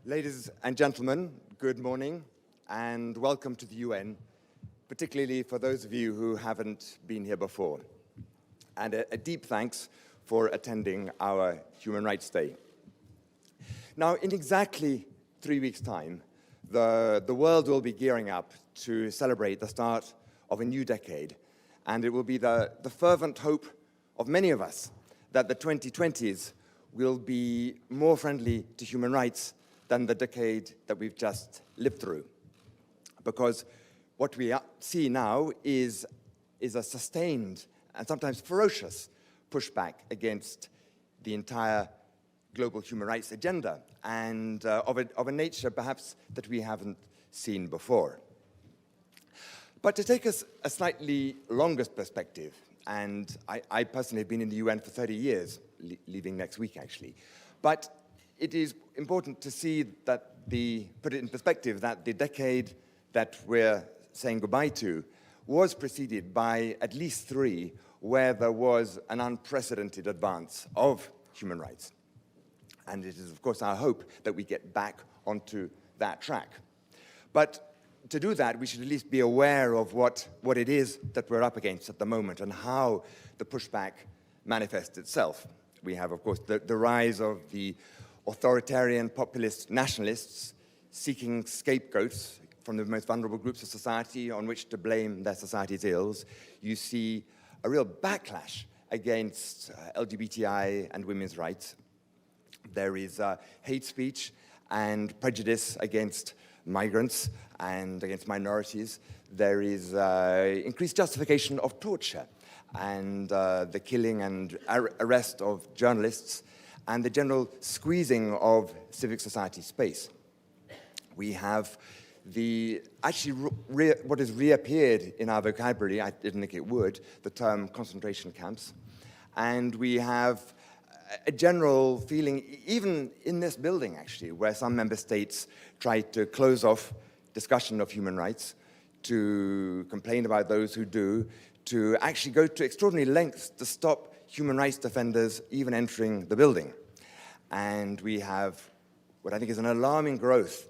Ladies and gentlemen, good morning and welcome to the UN, particularly for those of you who haven't been here before. And a deep thanks for attending our Human Rights Day. Now, in exactly 3 weeks' time, the world will be gearing up to celebrate the start of a new decade, and it will be the fervent hope of many of us that the 2020s will be more friendly to human rights than the decade that we've just lived through. Because what we see now is a sustained and sometimes ferocious pushback against the entire global human rights agenda, and of a nature perhaps that we haven't seen before. But to take us a slightly longer perspective, and I personally have been in the UN for 30 years, leaving next week actually, but it is important to see that put it in perspective, that the decade that we're saying goodbye to was preceded by at least 3 where there was an unprecedented advance of human rights. And it is, of course, our hope that we get back onto that track. But to do that, we should at least be aware of what it is that we're up against at the moment and how the pushback manifests itself. We have, of course, the rise of the authoritarian populist nationalists seeking scapegoats from the most vulnerable groups of society on which to blame their society's ills. You see a real backlash against LGBTI and women's rights. There is hate speech and prejudice against migrants and against minorities. There is increased justification of torture and the killing and arrest of journalists and the general squeezing of civic society space. We have what has reappeared in our vocabulary, I didn't think it would, the term concentration camps. And we have a general feeling, even in this building actually, where some member states try to close off discussion of human rights, to complain about those who do, to actually go to extraordinary lengths to stop human rights defenders even entering the building. And we have what I think is an alarming growth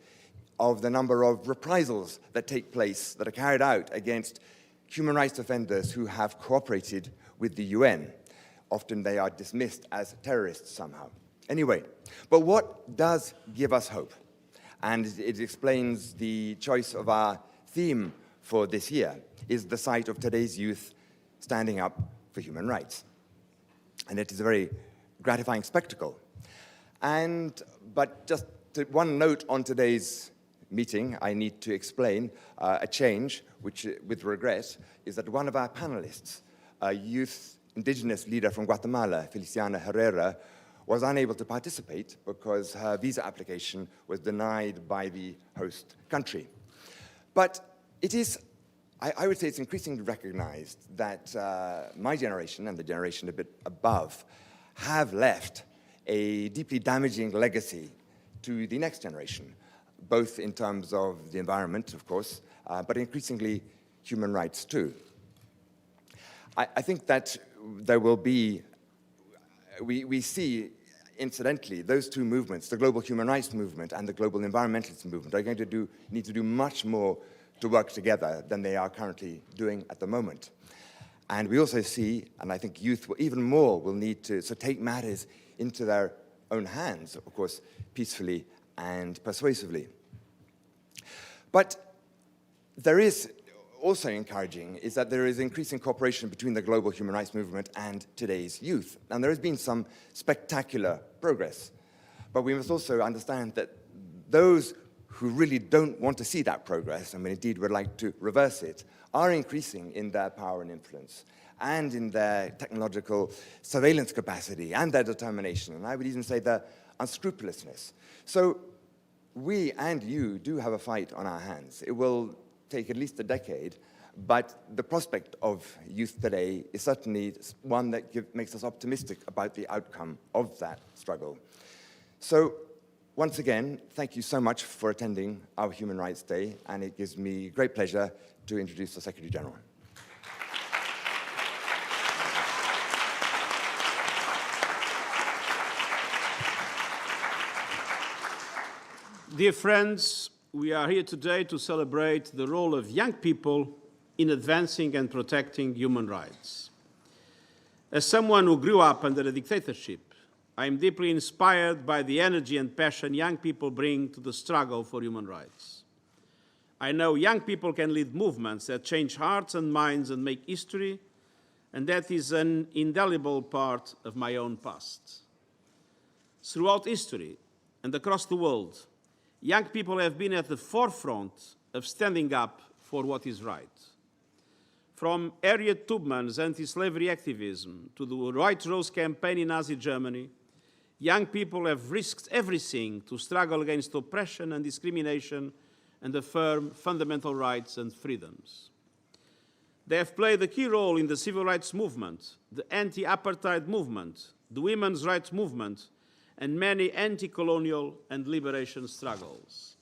of the number of reprisals that take place, that are carried out against human rights defenders who have cooperated with the UN. Often they are dismissed as terrorists somehow. Anyway, but what does give us hope? And it explains the choice of our theme for this year, is the sight of today's youth standing up for human rights. And it is a very gratifying spectacle. But just one note on today's meeting, I need to explain a change, which, with regret, is that one of our panelists, a youth indigenous leader from Guatemala, Feliciana Herrera, was unable to participate because her visa application was denied by the host country. But it is, I would say it's increasingly recognized that my generation and the generation a bit above have left a deeply damaging legacy to the next generation, both in terms of the environment, of course, but increasingly human rights too. I think that there will be, we see, incidentally, those 2 movements, the global human rights movement and the global environmentalist movement, are going to need to do much more to work together than they are currently doing at the moment. And we also see, and I think youth will even more will need to take matters into their own hands, of course, peacefully and persuasively. But there is also encouraging is that there is increasing cooperation between the global human rights movement and today's youth. And there has been some spectacular progress. But we must also understand that those who really don't want to see that progress, and indeed would like to reverse it, are increasing in their power and influence, and in their technological surveillance capacity, and their determination, and I would even say their unscrupulousness. So we and you do have a fight on our hands. It will take at least a decade, but the prospect of youth today is certainly one that makes us optimistic about the outcome of that struggle. So once again, thank you so much for attending our Human Rights Day, and it gives me great pleasure to introduce the Secretary General. Dear friends, we are here today to celebrate the role of young people in advancing and protecting human rights. As someone who grew up under a dictatorship, I am deeply inspired by the energy and passion young people bring to the struggle for human rights. I know young people can lead movements that change hearts and minds and make history, and that is an indelible part of my own past. Throughout history and across the world, young people have been at the forefront of standing up for what is right. From Harriet Tubman's anti-slavery activism to the White Rose campaign in Nazi Germany, young people have risked everything to struggle against oppression and discrimination and affirm fundamental rights and freedoms. They have played a key role in the civil rights movement, the anti-apartheid movement, the women's rights movement, and many anti-colonial and liberation struggles.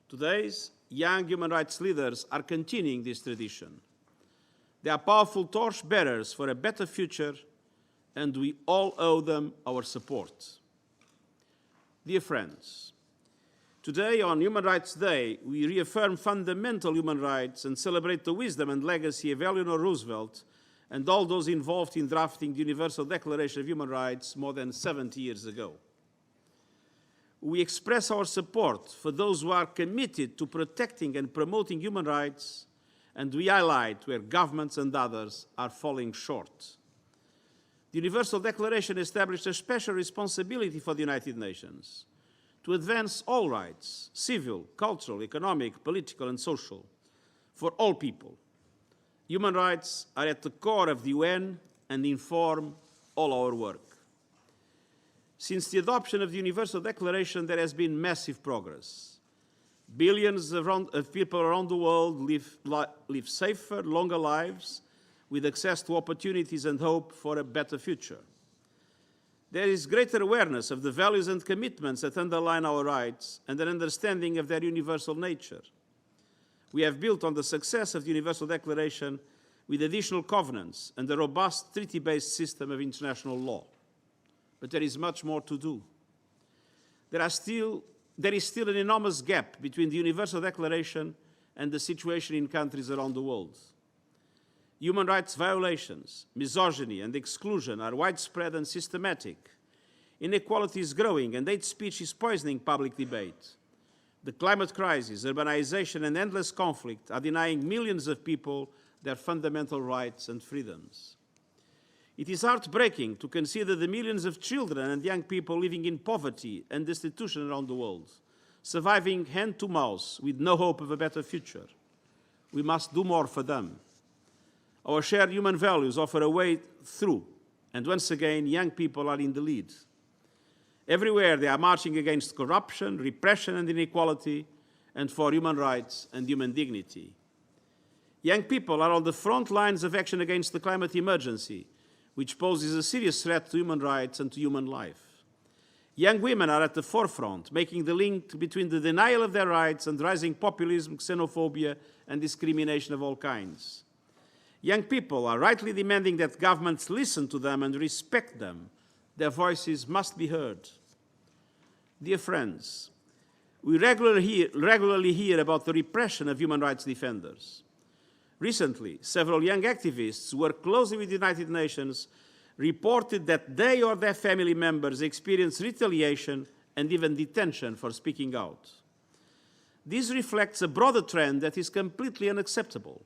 Today's young human rights leaders are continuing this tradition. They are powerful torchbearers for a better future, and we all owe them our support. Dear friends, today on Human Rights Day, we reaffirm fundamental human rights and celebrate the wisdom and legacy of Eleanor Roosevelt and all those involved in drafting the Universal Declaration of Human Rights more than 70 years ago. We express our support for those who are committed to protecting and promoting human rights, and we highlight where governments and others are falling short. The Universal Declaration established a special responsibility for the United Nations to advance all rights, civil, cultural, economic, political, and social, for all people. Human rights are at the core of the UN and inform all our work. Since the adoption of the Universal Declaration, there has been massive progress. Billions of people around the world live safer, longer lives with access to opportunities and hope for a better future. There is greater awareness of the values and commitments that underline our rights and an understanding of their universal nature. We have built on the success of the Universal Declaration with additional covenants and a robust treaty-based system of international law. But there is much more to do. There is still an enormous gap between the Universal Declaration and the situation in countries around the world. Human rights violations, misogyny, and exclusion are widespread and systematic. Inequality is growing, and hate speech is poisoning public debate. The climate crisis, urbanization, and endless conflict are denying millions of people their fundamental rights and freedoms. It is heartbreaking to consider the millions of children and young people living in poverty and destitution around the world, surviving hand to mouth with no hope of a better future. We must do more for them. Our shared human values offer a way through, and once again, young people are in the lead. Everywhere they are marching against corruption, repression, and inequality, and for human rights and human dignity. Young people are on the front lines of action against the climate emergency, which poses a serious threat to human rights and to human life. Young women are at the forefront, making the link between the denial of their rights and rising populism, xenophobia, and discrimination of all kinds. Young people are rightly demanding that governments listen to them and respect them. Their voices must be heard. Dear friends, we regularly hear about the repression of human rights defenders. Recently, several young activists who work closely with the United Nations reported that they or their family members experience retaliation and even detention for speaking out. This reflects a broader trend that is completely unacceptable.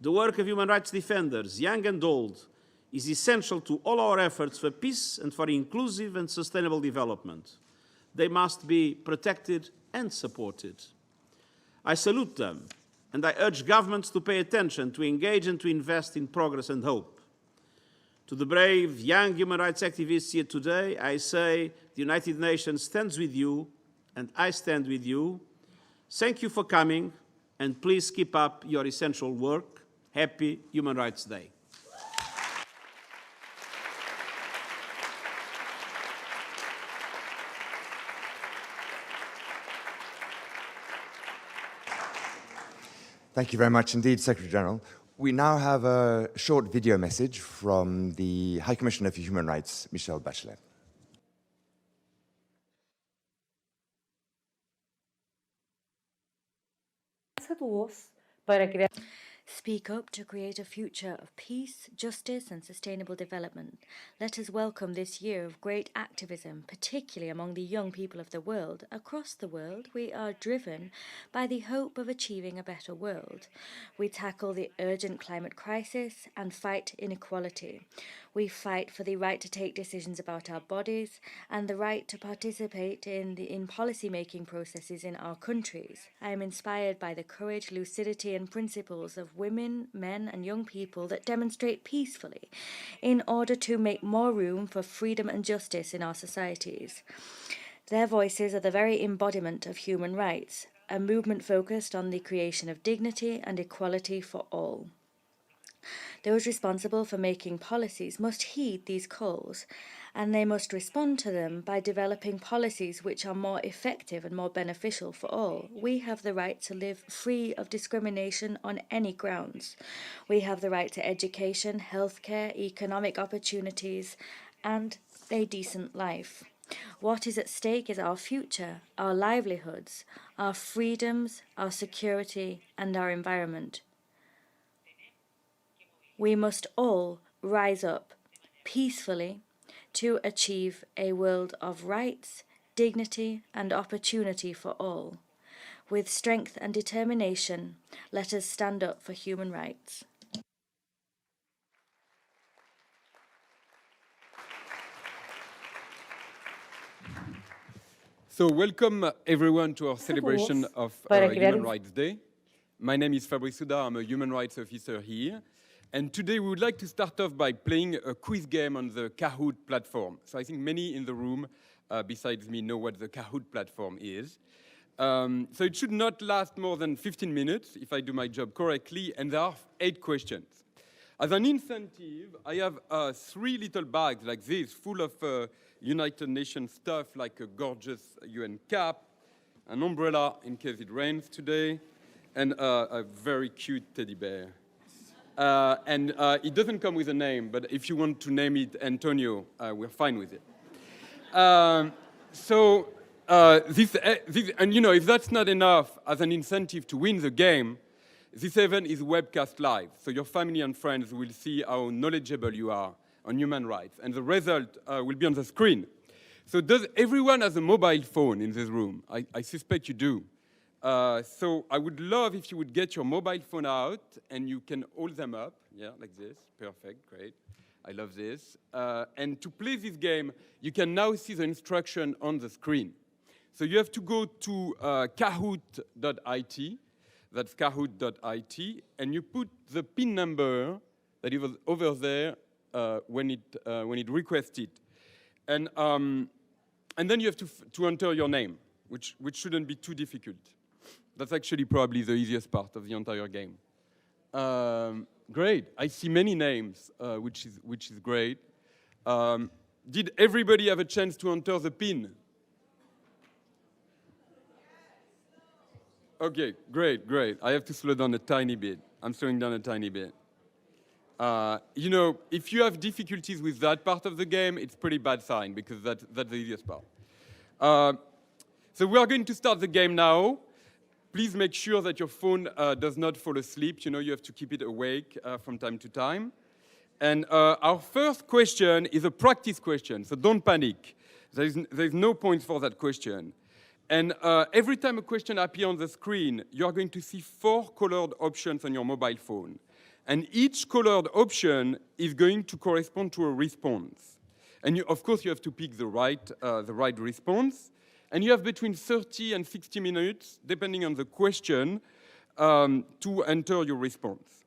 The work of human rights defenders, young and old, is essential to all our efforts for peace and for inclusive and sustainable development. They must be protected and supported. I salute them, and I urge governments to pay attention, to engage and to invest in progress and hope. To the brave young human rights activists here today, I say the United Nations stands with you, and I stand with you. Thank you for coming, and please keep up your essential work. Happy Human Rights Day. Thank you very much indeed, Secretary General. We now have a short video message from the High Commissioner for Human Rights, Michelle Bachelet. tu voz para crear. Speak up to create a future of peace, justice, and sustainable development. Let us welcome this year of great activism, particularly among the young people of the world. Across the world, we are driven by the hope of achieving a better world. We tackle the urgent climate crisis and fight inequality. We fight for the right to take decisions about our bodies and the right to participate in policy-making processes in our countries. I am inspired by the courage, lucidity, and principles of women, men, and young people that demonstrate peacefully in order to make more room for freedom and justice in our societies. Their voices are the very embodiment of human rights, a movement focused on the creation of dignity and equality for all. Those responsible for making policies must heed these calls, and they must respond to them by developing policies which are more effective and more beneficial for all. We have the right to live free of discrimination on any grounds. We have the right to education, healthcare, economic opportunities, and a decent life. What is at stake is our future, our livelihoods, our freedoms, our security, and our environment. We must all rise up peacefully to achieve a world of rights, dignity, and opportunity for all. With strength and determination, let us stand up for human rights. So welcome everyone to our celebration of Human Rights Day. My name is Fabrice Souda, I'm a human rights officer here. And today we would like to start off by playing a quiz game on the Kahoot platform. So I think many in the room, besides me, know what the Kahoot platform is. So it should not last more than 15 minutes if I do my job correctly, and there are 8 questions. As an incentive, I have 3 little bags like this, full of United Nations stuff, like a gorgeous UN cap, an umbrella in case it rains today, and a very cute teddy bear. And it doesn't come with a name, but if you want to name it Antonio, we're fine with it. And you know, if that's not enough as an incentive to win the game, this event is webcast live, so your family and friends will see how knowledgeable you are on human rights, and the result will be on the screen. So does everyone has a mobile phone in this room? I suspect you do. So I would love if you would get your mobile phone out and you can hold them up, yeah, like this. Perfect, great. I love this. And to play this game, you can now see the instruction on the screen. So you have to go to kahoot.it, that's kahoot.it, and you put the PIN number that is over there when it requests it. And then you have to enter your name, which shouldn't be too difficult. That's actually probably the easiest part of the entire game. Great, I see many names, which is great. Did everybody have a chance to enter the PIN? Okay, great. I have to slow down a tiny bit. I'm slowing down a tiny bit. You know, if you have difficulties with that part of the game, it's pretty bad sign because that's the easiest part. So we are going to start the game now. Please make sure that your phone does not fall asleep. You know, you have to keep it awake from time to time. And our first question is a practice question, so don't panic. There's no points for that question. And every time a question appears on the screen, you're going to see 4 colored options on your mobile phone. And each colored option is going to correspond to a response. And of course, you have to pick the right response. And you have between 30 and 60 minutes, depending on the question, to enter your response.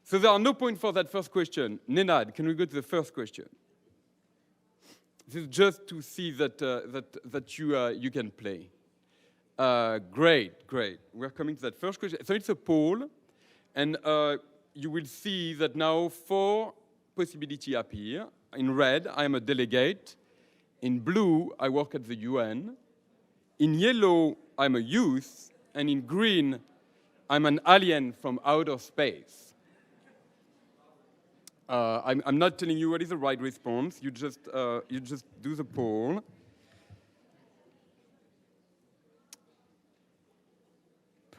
So there are no points for that first question. Nenad, can we go to the first question? This is just to see that you can play. Great. We're coming to that first question. So it's a poll, and you will see that now 4 possibilities appear. In red, I am a delegate. In blue, I work at the UN. In yellow, I'm a youth. And in green, I'm an alien from outer space. I'm not telling you what is the right response. You just do the poll.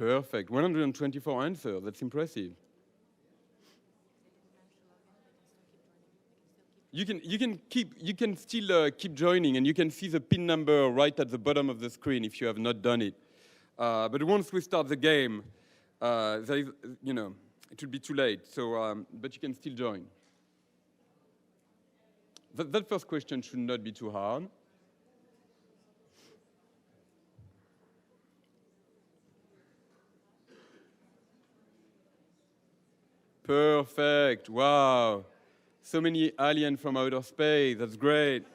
Perfect. 124 answers. That's impressive. You can still keep joining, and you can see the pin number right at the bottom of the screen if you have not done it. But once we start the game, there is, it will be too late. So, but you can still join. That first question should not be too hard. Perfect. Wow. So many aliens from outer space. That's great.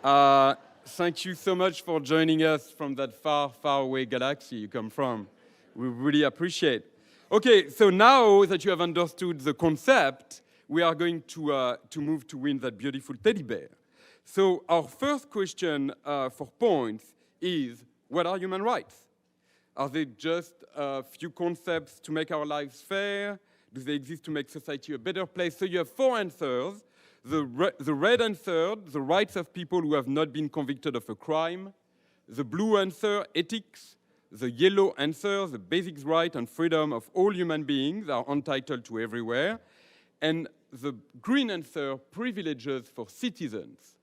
Thank you so much for joining us from that far, far away galaxy you come from. We really appreciate. Okay, so now that you have understood the concept, we are going to move to win that beautiful teddy bear. So our first question for points is, what are human rights? Are they just a few concepts to make our lives fair? Do they exist to make society a better place? So you have 4 answers. The red answer, the rights of people who have not been convicted of a crime. The blue answer, ethics. The yellow answer, the basic right and freedom of all human beings are entitled to everywhere. And the green answer, privileges for citizens.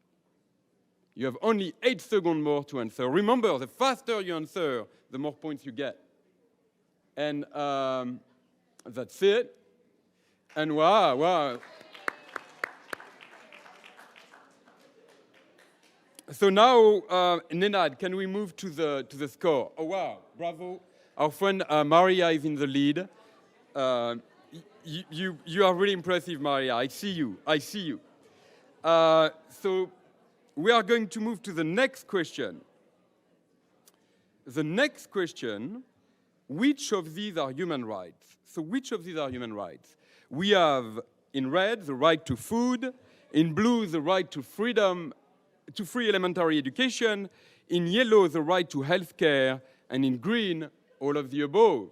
You have only 8 seconds more to answer. Remember, the faster you answer, the more points you get. And that's it. And wow. So now, Nenad, can we move to the score? Oh, wow, bravo. Our friend Maria is in the lead. You are really impressive, Maria. I see you. So we are going to move to the next question. The next question, which of these are human rights? So which of these are human rights? We have, in red, the right to food. In blue, the right to freedom, to free elementary education. In yellow, the right to health care. And in green, all of the above.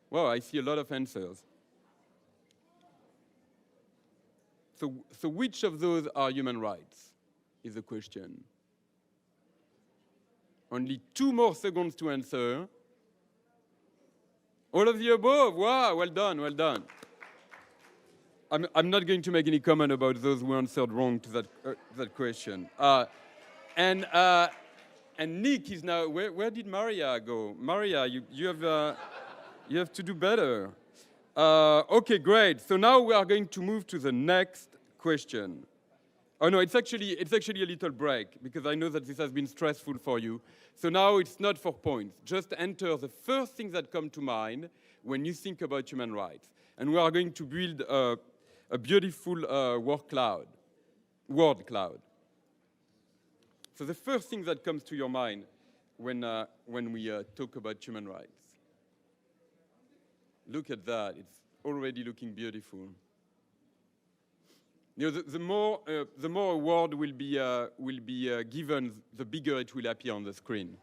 Wow, I see a lot of answers. So which of those are human rights, is the question. Only 2 more seconds to answer. All of the above. Wow, well done. I'm not going to make any comment about those who answered wrong to that question. And Nick is now. Where did Maria go? Maria, you have to do better. Okay, great. So now we are going to move to the next question. Oh no, it's actually a little break because I know that this has been stressful for you. So now it's not for points. Just enter the first thing that comes to mind when you think about human rights. And we are going to build a beautiful word cloud. So the first thing that comes to your mind when we talk about human rights. Look at that. It's already looking beautiful. You know, the more a word will be given, the bigger it will appear on the screen.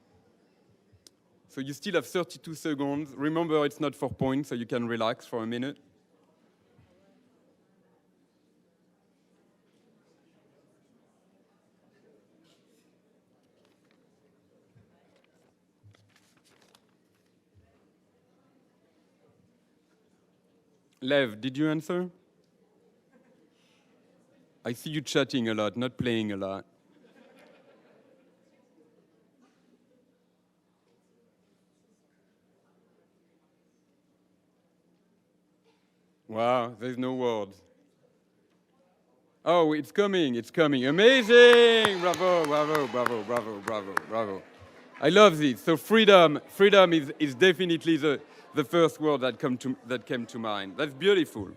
So you still have 32 seconds. Remember, it's not for points, so you can relax for a minute. Lev, did you answer? I see you chatting a lot, not playing a lot. Wow, there's no words. Oh, it's coming. Amazing! Bravo. I love this. So freedom is definitely the first word that came to mind. That's beautiful.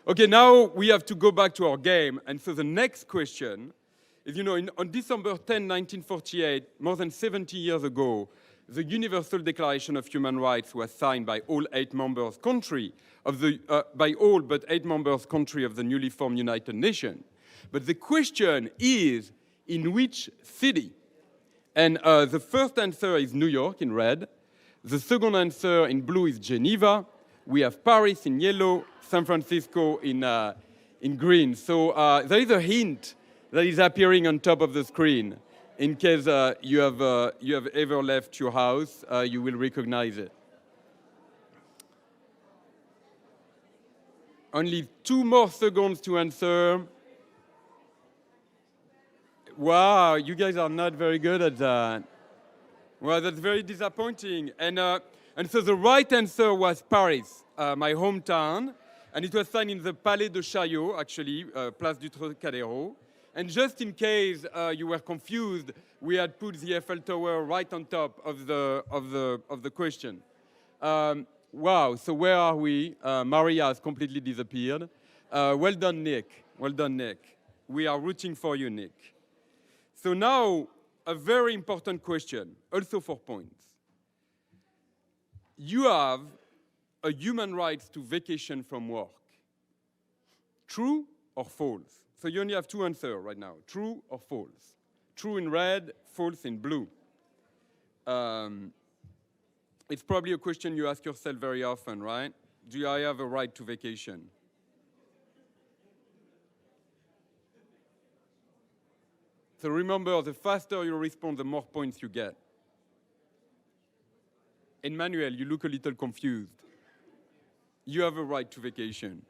Okay, now we have to go back to our game. And so the next question is, on December 10, 1948, more than 70 years ago, the Universal Declaration of Human Rights was signed by all 8 members country of the by all but 8 members country of the newly formed United Nations. But the question is, in which city? And the first answer is New York in red. The second answer in blue is Geneva. We have Paris in yellow, San Francisco in green. So there is a hint that is appearing on top of the screen. In case you have ever left your house, you will recognize it. Only 2 more seconds to answer. Wow, you guys are not very good at that. Well, that's very disappointing. And so the right answer was Paris, my hometown. And it was signed in the Palais de Chaillot, actually, Place du Trocadéro. And just in case you were confused, we had put the Eiffel Tower right on top of the question. Wow, so where are we? Maria has completely disappeared. Well done, Nick. Well done, Nick. We are rooting for you, Nick. So now, a very important question, also for points. You have a human right to vacation from work. True or false? So you only have 2 answers right now, true or false. True in red, false in blue. It's probably a question you ask yourself very often, right? Do I have a right to vacation? So remember, the faster you respond, the more points you get. Emmanuel, you look a little confused. You have a right to vacation.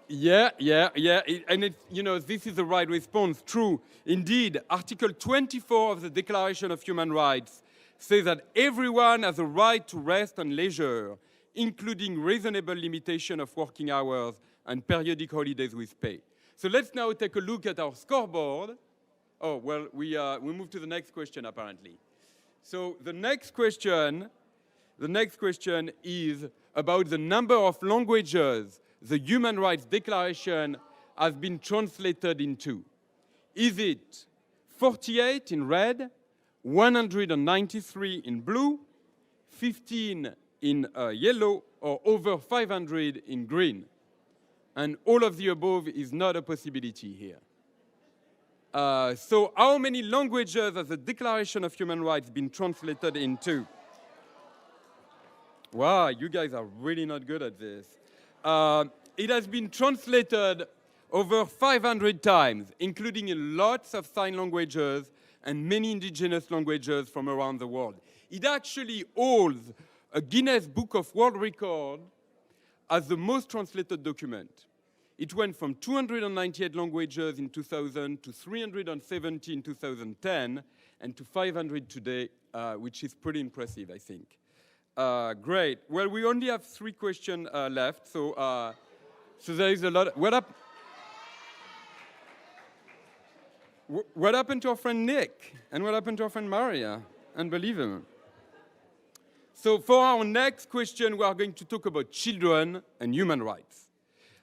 Yeah. This is the right response. True. Indeed, Article 24 of the Declaration of Human Rights says that everyone has a right to rest and leisure, including reasonable limitation of working hours and periodic holidays with pay. So let's now take a look at our scoreboard. Oh, well, we move to the next question, apparently. So the next question is about the number of languages the Human Rights Declaration has been translated into. Is it 48 in red, 193 in blue, 15 in yellow, or over 500 in green? And all of the above is not a possibility here. So how many languages has the Declaration of Human Rights been translated into? Wow, you guys are really not good at this. It has been translated over 500 times, including in lots of sign languages and many indigenous languages from around the world. It actually holds a Guinness Book of World Record as the most translated document. It went from 298 languages in 2000 to 370 in 2010 and to 500 today, which is pretty impressive, I think. Great. Well, we only have 3 questions left, so there is a lot. What happened to our friend Nick? And what happened to our friend Maria? Unbelievable. So for our next question, we are going to talk about children and human rights.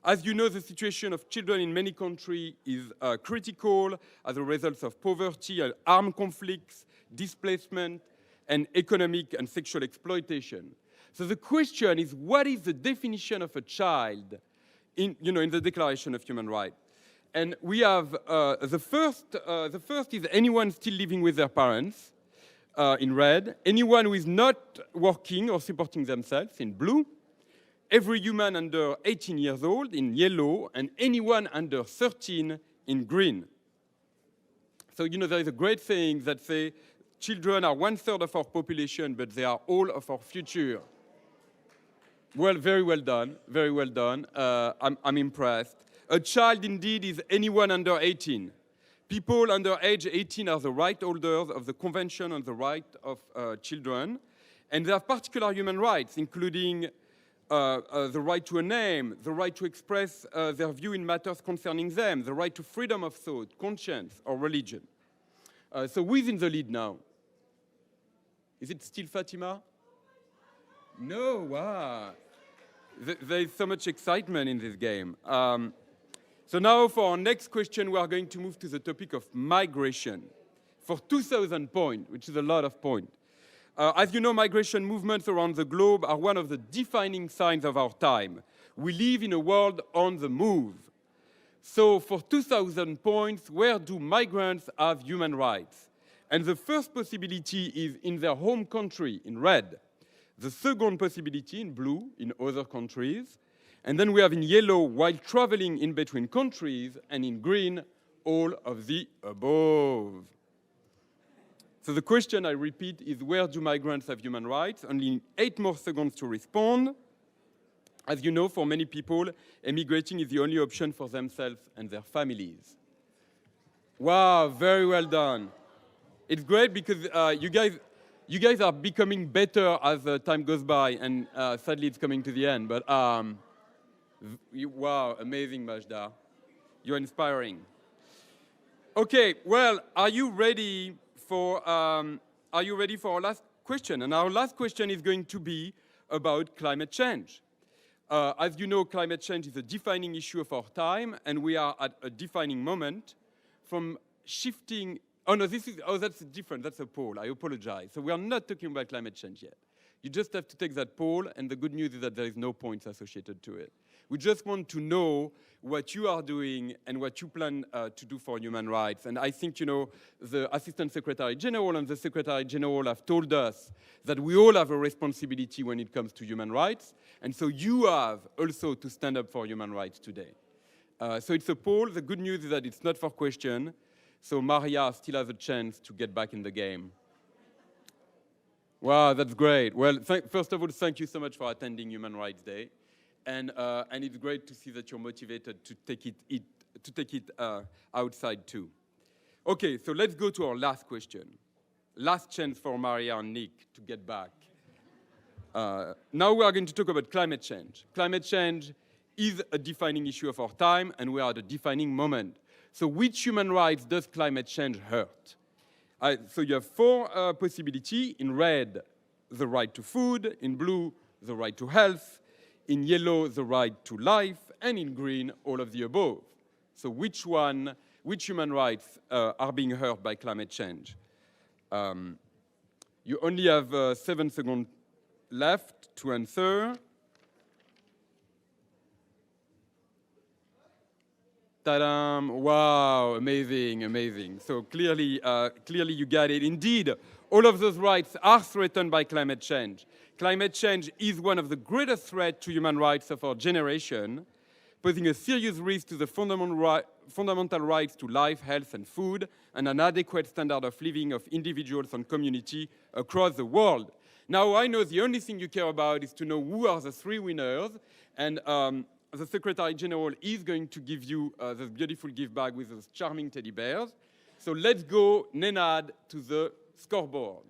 As you know, the situation of children in many countries is critical as a result of poverty, armed conflicts, displacement, and economic and sexual exploitation. So the question is, what is the definition of a child in the Declaration of Human Rights? And we have the first is anyone still living with their parents, in red, anyone who is not working or supporting themselves, in blue, every human under 18 years old, in yellow, and anyone under 13 in green. So, there is a great saying that says, children are 1/3 of our population, but they are all of our future. Well, very well done, very well done. I'm impressed. A child, indeed, is anyone under 18. People under age 18 are the right holders of the Convention on the Right of Children, and they have particular human rights, including the right to a name, the right to express their view in matters concerning them, the right to freedom of thought, conscience, or religion. So who is in the lead now? Is it still Fatima? No, wow. There is so much excitement in this game. So now for our next question, we are going to move to the topic of migration for 2,000 points, which is a lot of points. As you know, migration movements around the globe are one of the defining signs of our time. We live in a world on the move. So for 2,000 points, where do migrants have human rights? And the first possibility is in their home country, in red. The second possibility, in blue, in other countries. And then we have in yellow, while traveling in between countries, and in green, all of the above. So the question, I repeat, is where do migrants have human rights? Only 8 more seconds to respond. As you know, for many people, emigrating is the only option for themselves and their families. Wow, very well done. It's great because you guys are becoming better as time goes by, and sadly it's coming to the end. But wow, amazing, Majda. You're inspiring. Okay, well, are you ready for our last question? And our last question is going to be about climate change. As you know, climate change is a defining issue of our time, and we are at a defining moment from shifting. Oh, no, that's different. That's a poll. I apologize. So we are not talking about climate change yet. You just have to take that poll, and the good news is that there is no points associated to it. We just want to know what you are doing and what you plan to do for human rights. And I think, you know, the Assistant Secretary General and the Secretary General have told us that we all have a responsibility when it comes to human rights. And so you have also to stand up for human rights today. So it's a poll. The good news is that it's not for question. So Maria still has a chance to get back in the game. Wow, that's great. Well, first of all, thank you so much for attending Human Rights Day. And it's great to see that you're motivated to take it outside too. Okay, so let's go to our last question. Last chance for Maria and Nick to get back. Now we are going to talk about climate change. Climate change is a defining issue of our time, and we are at a defining moment. So which human rights does climate change hurt? So you have 4 possibilities. In red, the right to food. In blue, the right to health. In yellow, the right to life. And in green, all of the above. So which human rights are being hurt by climate change? You only have 7 seconds left to answer. Ta-da! Wow, amazing, amazing. So clearly you got it. Indeed, all of those rights are threatened by climate change. Climate change is one of the greatest threats to human rights of our generation, posing a serious risk to the fundamental rights to life, health, and food, and an adequate standard of living of individuals and community across the world. Now, I know the only thing you care about is to know who are the 3 winners, and the Secretary General is going to give you this beautiful gift bag with those charming teddy bears. So let's go, Nenad, to the scoreboard.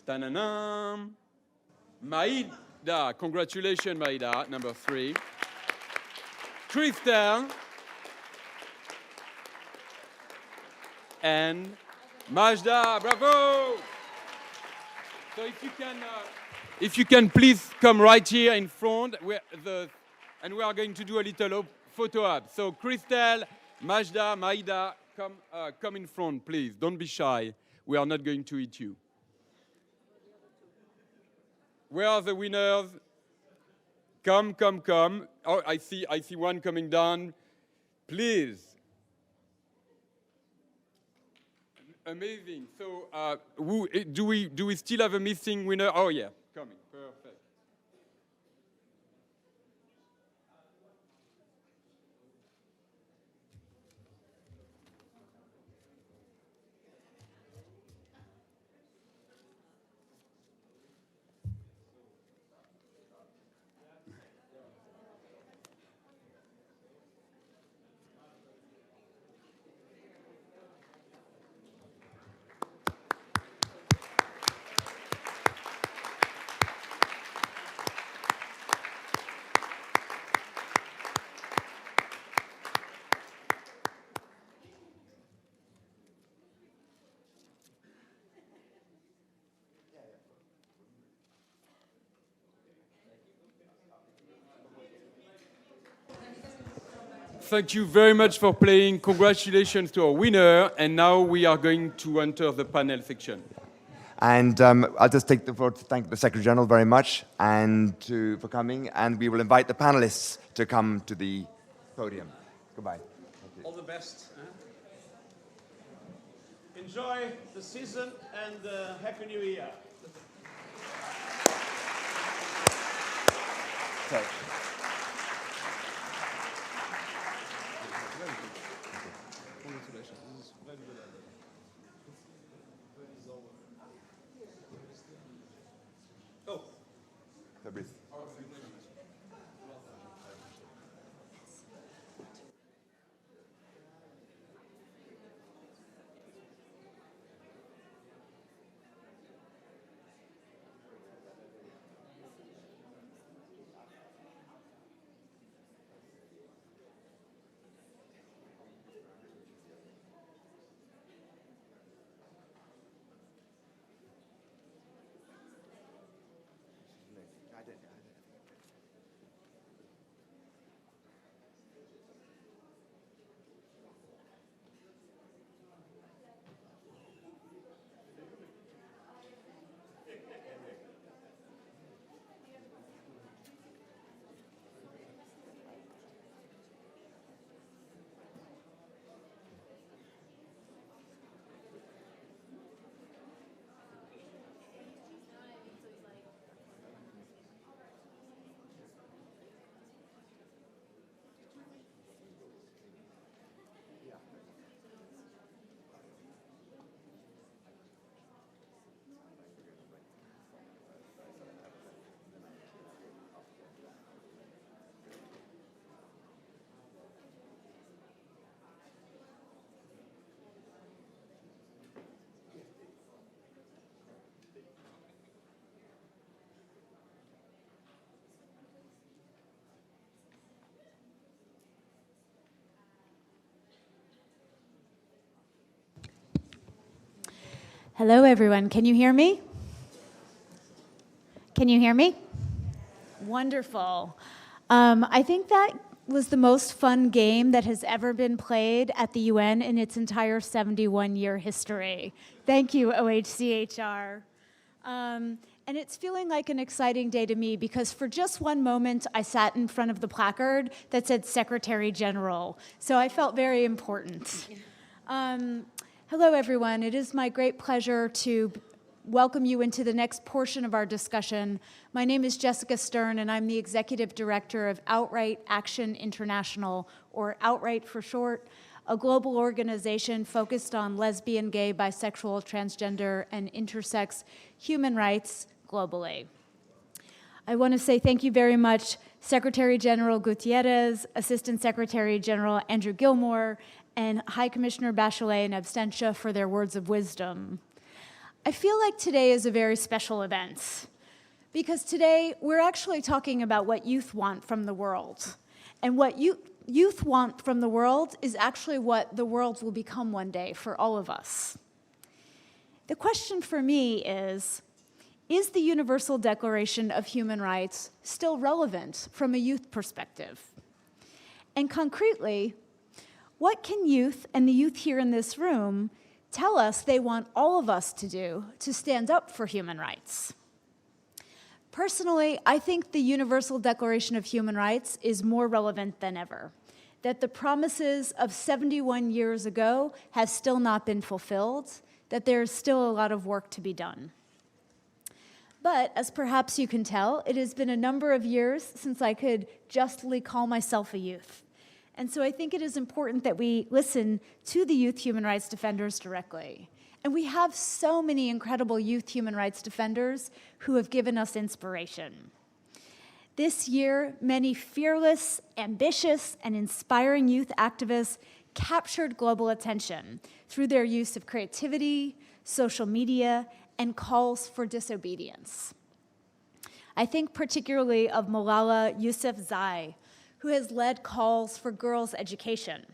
Ta-na-na! Maïda, congratulations, Maïda, number 3. Christelle. And Majda, bravo! So if you can please come right here in front, and we are going to do a little photo op. So Christelle, Majda, Maïda, come in front, please. Don't be shy. We are not going to eat you. Where are the winners? Come. Oh, I see one coming down. Please. Amazing. So, do we still have a missing winner? Oh yeah, coming. Perfect. Thank you very much for playing. Congratulations to our winner. And now we are going to enter the panel section. And I'll just take the floor to thank the Secretary General very much for coming. And we will invite the panelists to come to the podium. Goodbye. All the best. Enjoy the season and Happy New Year. Okay. Congratulations. This is very good. Fabrice. Hello, everyone. Can you hear me? Can you hear me? Wonderful. I think that was the most fun game that has ever been played at the UN in its entire 71-year history. Thank you, OHCHR. And it's feeling like an exciting day to me because for just one moment, I sat in front of the placard that said Secretary General. So I felt very important. Hello, everyone. It is my great pleasure to welcome you into the next portion of our discussion. My name is Jessica Stern, and I'm the Executive Director of Outright Action International, or Outright for short, a global organization focused on lesbian, gay, bisexual, transgender, and intersex human rights globally. I want to say thank you very much, Secretary General Gutierrez, Assistant Secretary General Andrew Gilmore, and High Commissioner Bachelet and Absentia for their words of wisdom. I feel like today is a very special event because today we're actually talking about what youth want from the world. And what youth want from the world is actually what the world will become one day for all of us. The question for me is the Universal Declaration of Human Rights still relevant from a youth perspective? And concretely, what can youth and the youth here in this room tell us they want all of us to do to stand up for human rights? Personally, I think the Universal Declaration of Human Rights is more relevant than ever, that the promises of 71 years ago have still not been fulfilled, that there's still a lot of work to be done. But as perhaps you can tell, it has been a number of years since I could justly call myself a youth. And so I think it is important that we listen to the youth human rights defenders directly. And we have so many incredible youth human rights defenders who have given us inspiration. This year, many fearless, ambitious, and inspiring youth activists captured global attention through their use of creativity, social media, and calls for disobedience. I think particularly of Malala Yousafzai, who has led calls for girls' education.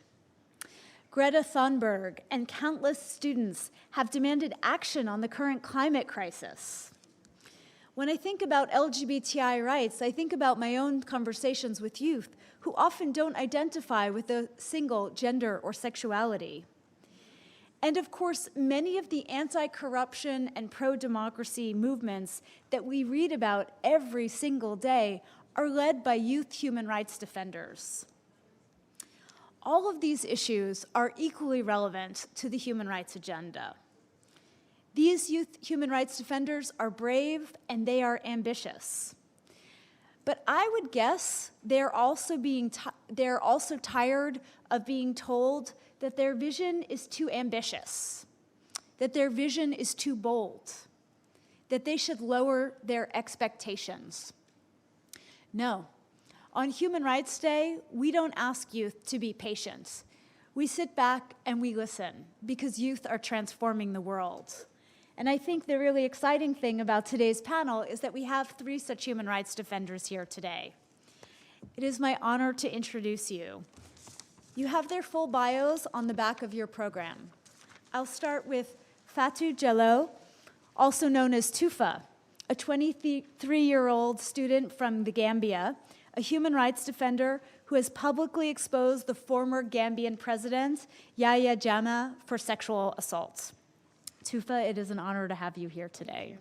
Greta Thunberg and countless students have demanded action on the current climate crisis. When I think about LGBTI rights, I think about my own conversations with youth who often don't identify with a single gender or sexuality. And of course, many of the anti-corruption and pro-democracy movements that we read about every single day are led by youth human rights defenders. All of these issues are equally relevant to the human rights agenda. These youth human rights defenders are brave and they are ambitious. But I would guess they're also tired of being told that their vision is too ambitious, that their vision is too bold, that they should lower their expectations. No. On Human Rights Day, we don't ask youth to be patient. We sit back and we listen because youth are transforming the world. And I think the really exciting thing about today's panel is that we have 3 such human rights defenders here today. It is my honor to introduce you. You have their full bios on the back of your program. I'll start with Fatou Diallo, also known as Tufa, a 23-year-old student from the Gambia, a human rights defender who has publicly exposed the former Gambian president, Yahya Jammeh, for sexual assault. Tufa, it is an honor to have you here today.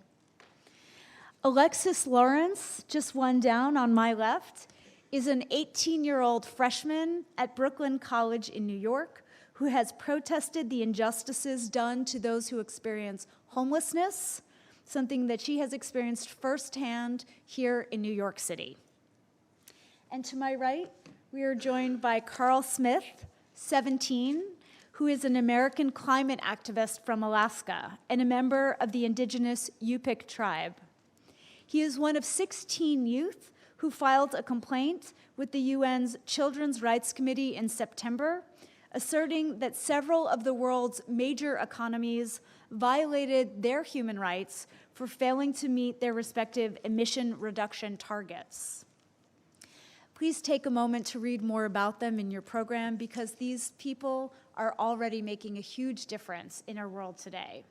Alexis Lawrence, just one down on my left, is an 18-year-old freshman at Brooklyn College in New York who has protested the injustices done to those who experience homelessness, something that she has experienced firsthand here in New York City. And to my right, we are joined by Carl Smith, 17, who is an American climate activist from Alaska and a member of the indigenous Yupik tribe. He is one of 16 youth who filed a complaint with the UN's Children's Rights Committee in September, asserting that several of the world's major economies violated their human rights for failing to meet their respective emission reduction targets. Please take a moment to read more about them in your program because these people are already making a huge difference in our world today.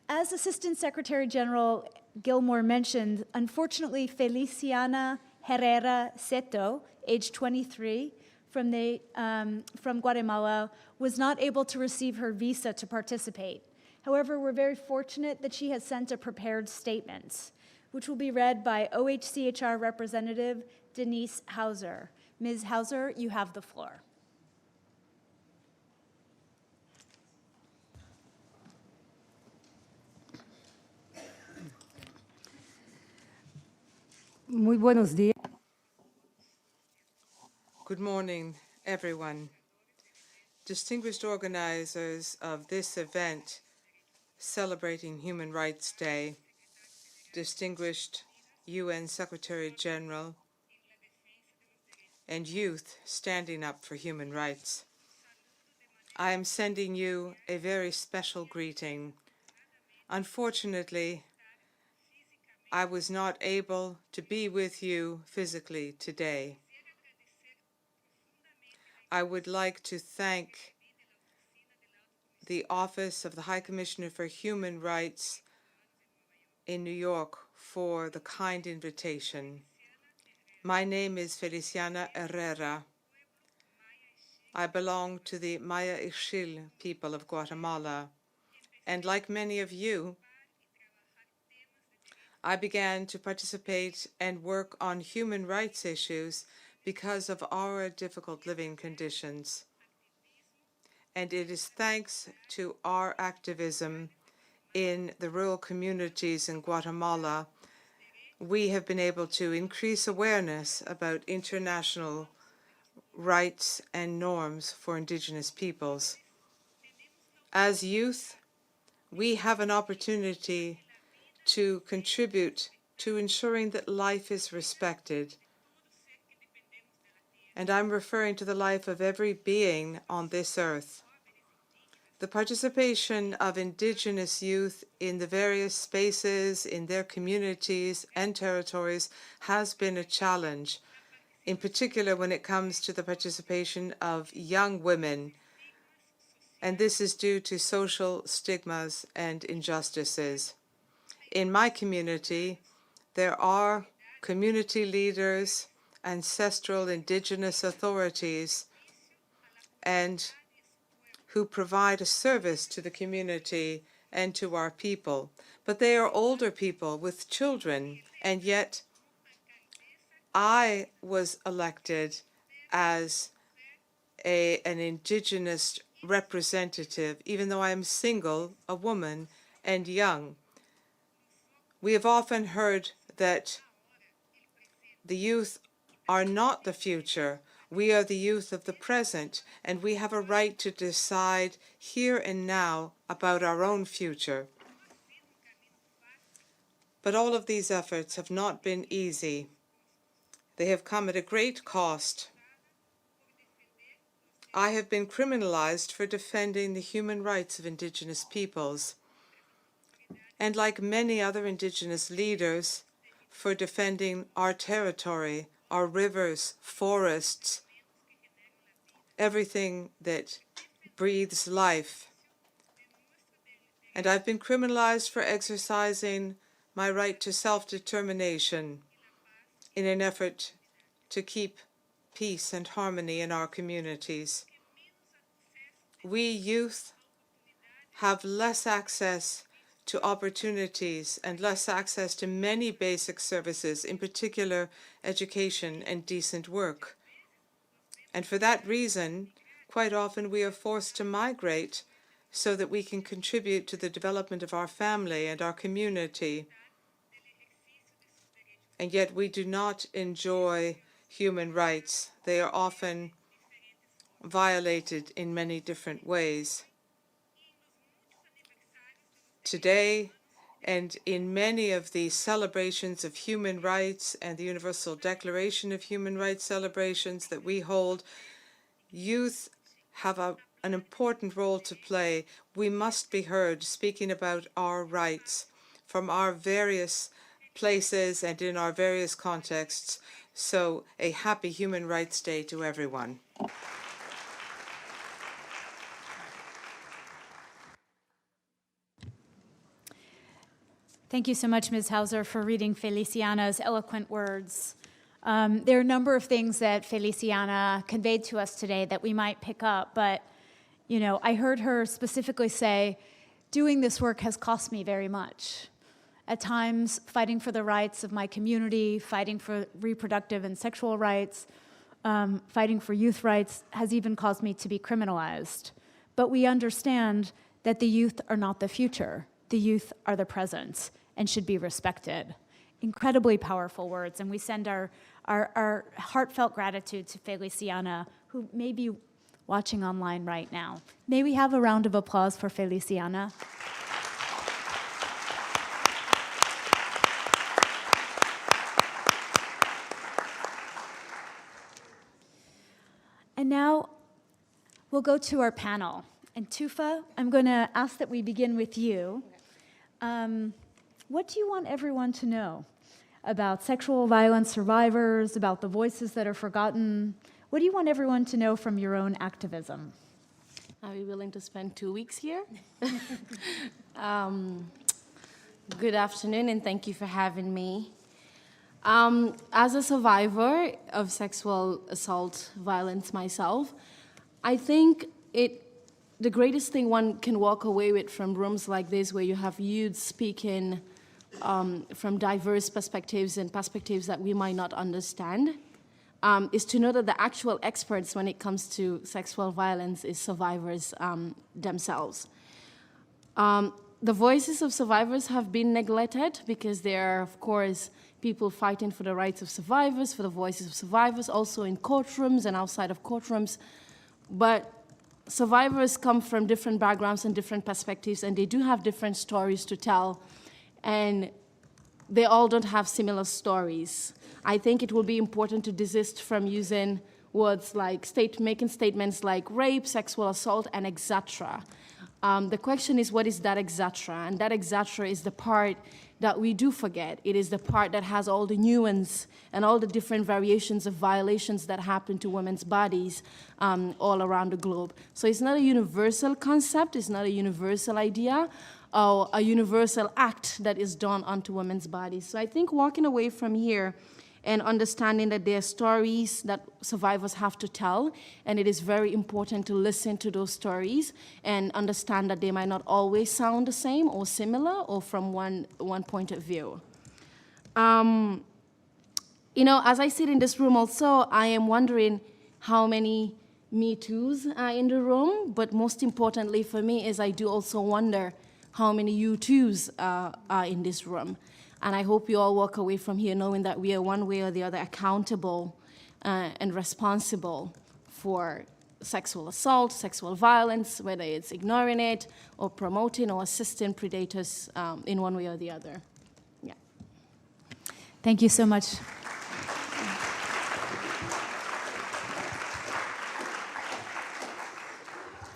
As Assistant Secretary General Gilmore mentioned, unfortunately, Feliciana Herrera Seto, age 23, from Guatemala, was not able to receive her visa to participate. However, we're very fortunate that she has sent a prepared statement, which will be read by OHCHR Representative Denise Hauser. Ms. Hauser, you have the floor. Muy buenos días. Good morning, everyone. Distinguished organizers of this event celebrating Human Rights Day, distinguished UN Secretary General, and youth standing up for human rights. I am sending you a very special greeting. Unfortunately, I was not able to be with you physically today. I would like to thank the Office of the High Commissioner for Human Rights in New York for the kind invitation. My name is Feliciana Herrera. I belong to the Maya Ixil people of Guatemala, and like many of you, I began to participate and work on human rights issues because of our difficult living conditions. And it is thanks to our activism in the rural communities in Guatemala, we have been able to increase awareness about international rights and norms for indigenous peoples. As youth, we have an opportunity to contribute to ensuring that life is respected. And I'm referring to the life of every being on this earth. The participation of indigenous youth in the various spaces in their communities and territories has been a challenge, in particular when it comes to the participation of young women. And this is due to social stigmas and injustices. In my community, there are community leaders, ancestral indigenous authorities, and who provide a service to the community and to our people. But they are older people with children, and yet I was elected as an indigenous representative, even though I am single, a woman, and young. We have often heard that the youth are not the future. We are the youth of the present, and we have a right to decide here and now about our own future. But all of these efforts have not been easy. They have come at a great cost. I have been criminalized for defending the human rights of Indigenous peoples, and like many other Indigenous leaders, for defending our territory, our rivers, forests, everything that breathes life. And I've been criminalized for exercising my right to self-determination in an effort to keep peace and harmony in our communities. We youth have less access to opportunities and less access to many basic services, in particular education and decent work. And for that reason, quite often we are forced to migrate so that we can contribute to the development of our family and our community. And yet we do not enjoy human rights. They are often violated in many different ways. Today, and in many of the celebrations of human rights and the Universal Declaration of Human Rights celebrations that we hold, youth have an important role to play. We must be heard speaking about our rights from our various places and in our various contexts. So a happy Human Rights Day to everyone. Thank you so much, Ms. Hauser, for reading Feliciana's eloquent words. There are a number of things that Feliciana conveyed to us today that we might pick up, but you know, I heard her specifically say, doing this work has cost me very much. At times, fighting for the rights of my community, fighting for reproductive and sexual rights, fighting for youth rights has even caused me to be criminalized. But we understand that the youth are not the future. The youth are the present and should be respected. Incredibly powerful words, and we send our heartfelt gratitude to Feliciana, who may be watching online right now. May we have a round of applause for Feliciana? And now we'll go to our panel. And Tufa, I'm going to ask that we begin with you. What do you want everyone to know about sexual violence survivors, about the voices that are forgotten? What do you want everyone to know from your own activism? Are you willing to spend 2 weeks here? Good afternoon, and thank you for having me. As a survivor of sexual assault violence myself, I think the greatest thing one can walk away with from rooms like this, where you have youth speaking from diverse perspectives and perspectives that we might not understand, is to know that the actual experts when it comes to sexual violence is survivors themselves. The voices of survivors have been neglected because there are, of course, people fighting for the rights of survivors, for the voices of survivors, also in courtrooms and outside of courtrooms. But survivors come from different backgrounds and different perspectives, and they do have different stories to tell, and they all don't have similar stories. I think it will be important to desist from using words like making statements like rape, sexual assault, and etc. The question is, what is that etc.? And that etc. is the part that we do forget. It is the part that has all the nuance and all the different variations of violations that happen to women's bodies all around the globe. So it's not a universal concept, it's not a universal idea, or a universal act that is done onto women's bodies. So I think walking away from here and understanding that there are stories that survivors have to tell, and it is very important to listen to those stories and understand that they might not always sound the same or similar or from one point of view. You know, as I sit in this room also, I am wondering how many Me Too's are in the room, but most importantly for me is I do also wonder how many You Too's are in this room. And I hope you all walk away from here knowing that we are one way or the other accountable and responsible for sexual assault, sexual violence, whether it's ignoring it or promoting or assisting predators in one way or the other. Yeah. Thank you so much.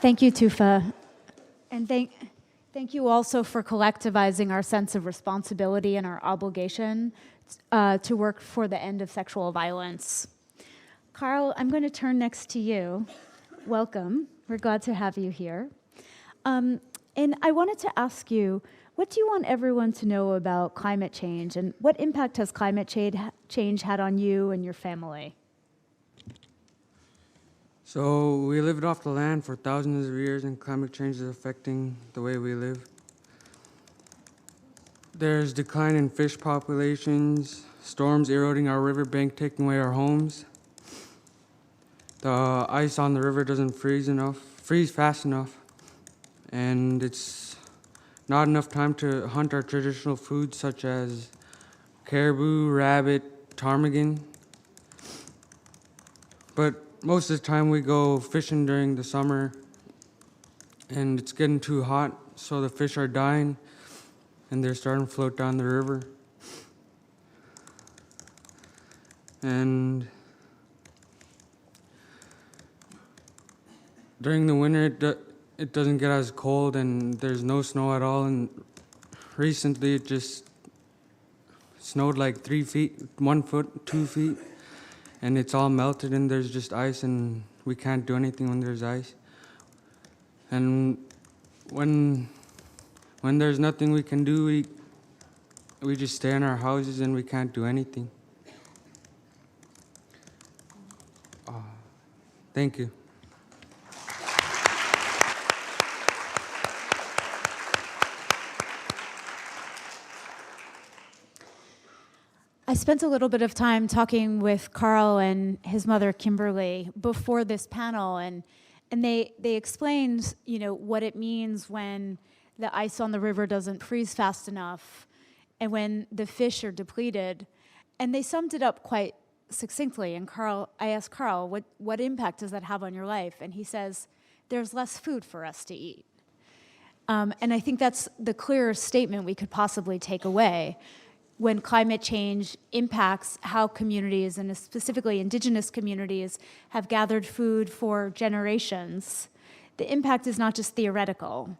Thank you, Tufa. And thank you also for collectivizing our sense of responsibility and our obligation to work for the end of sexual violence. Carl, I'm going to turn next to you. Welcome. We're glad to have you here. And I wanted to ask you, what do you want everyone to know about climate change, and what impact has climate change had on you and your family? So we lived off the land for thousands of years, and climate change is affecting the way we live. There's decline in fish populations, storms eroding our riverbank, taking away our homes. The ice on the river doesn't freeze fast enough, and it's not enough time to hunt our traditional foods such as caribou, rabbit, ptarmigan. But most of the time we go fishing during the summer, and it's getting too hot, so the fish are dying, and they're starting to float down the river. And during the winter, it doesn't get as cold, and there's no snow at all. And recently, it just snowed like 3 feet, 1 foot, 2 feet, and it's all melted, and there's just ice, and we can't do anything when there's ice. And when there's nothing we can do, we just stay in our houses, and we can't do anything. Thank you. I spent a little bit of time talking with Carl and his mother, Kimberly, before this panel, and they explained, what it means when the ice on the river doesn't freeze fast enough and when the fish are depleted. And they summed it up quite succinctly. And I asked Carl, what impact does that have on your life? And he says, there's less food for us to eat. And I think that's the clearest statement we could possibly take away. When climate change impacts how communities, and specifically indigenous communities, have gathered food for generations, the impact is not just theoretical.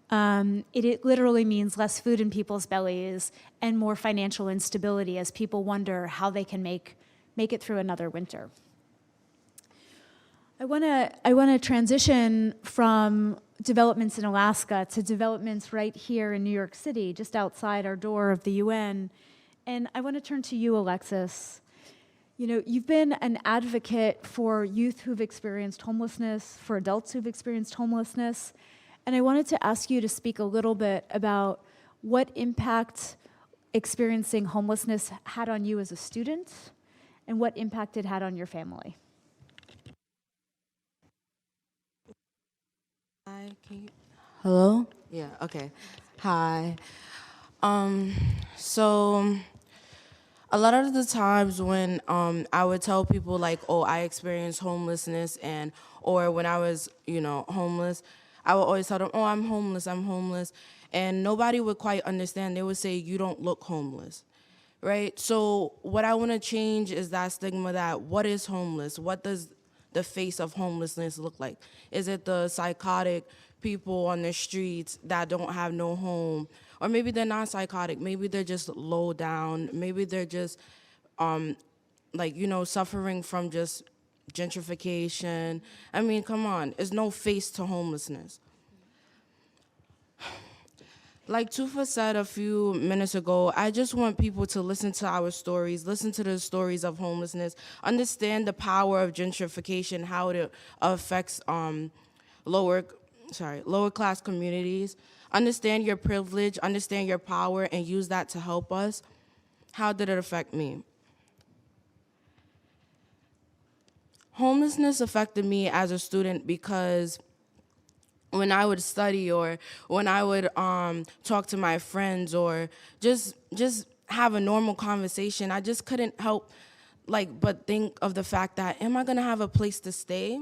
It literally means less food in people's bellies and more financial instability as people wonder how they can make it through another winter. I want to transition from developments in Alaska to developments right here in New York City, just outside our door of the UN. And I want to turn to you, Alexis. You've been an advocate for youth who've experienced homelessness, for adults who've experienced homelessness. And I wanted to ask you to speak a little bit about what impact experiencing homelessness had on you as a student and what impact it had on your family. Hi, hello? Yeah, okay. Hi. So a lot of the times when I would tell people like, oh, I experienced homelessness, or when I was, homeless, I would always tell them, oh, I'm homeless. And nobody would quite understand. They would say, you don't look homeless, right? So what I want to change is that stigma that what is homeless? What does the face of homelessness look like? Is it the psychotic people on the streets that don't have no home? Or maybe they're not psychotic, maybe they're just low down, maybe they're just suffering from just gentrification. I mean, come on, there's no face to homelessness. Like Tufa said a few minutes ago, I just want people to listen to our stories, listen to the stories of homelessness, understand the power of gentrification, how it affects lower class communities, understand your privilege, understand your power, and use that to help us. How did it affect me? Homelessness affected me as a student because when I would study or when I would talk to my friends or just have a normal conversation, I just couldn't help but think of the fact that, am I gonna have a place to stay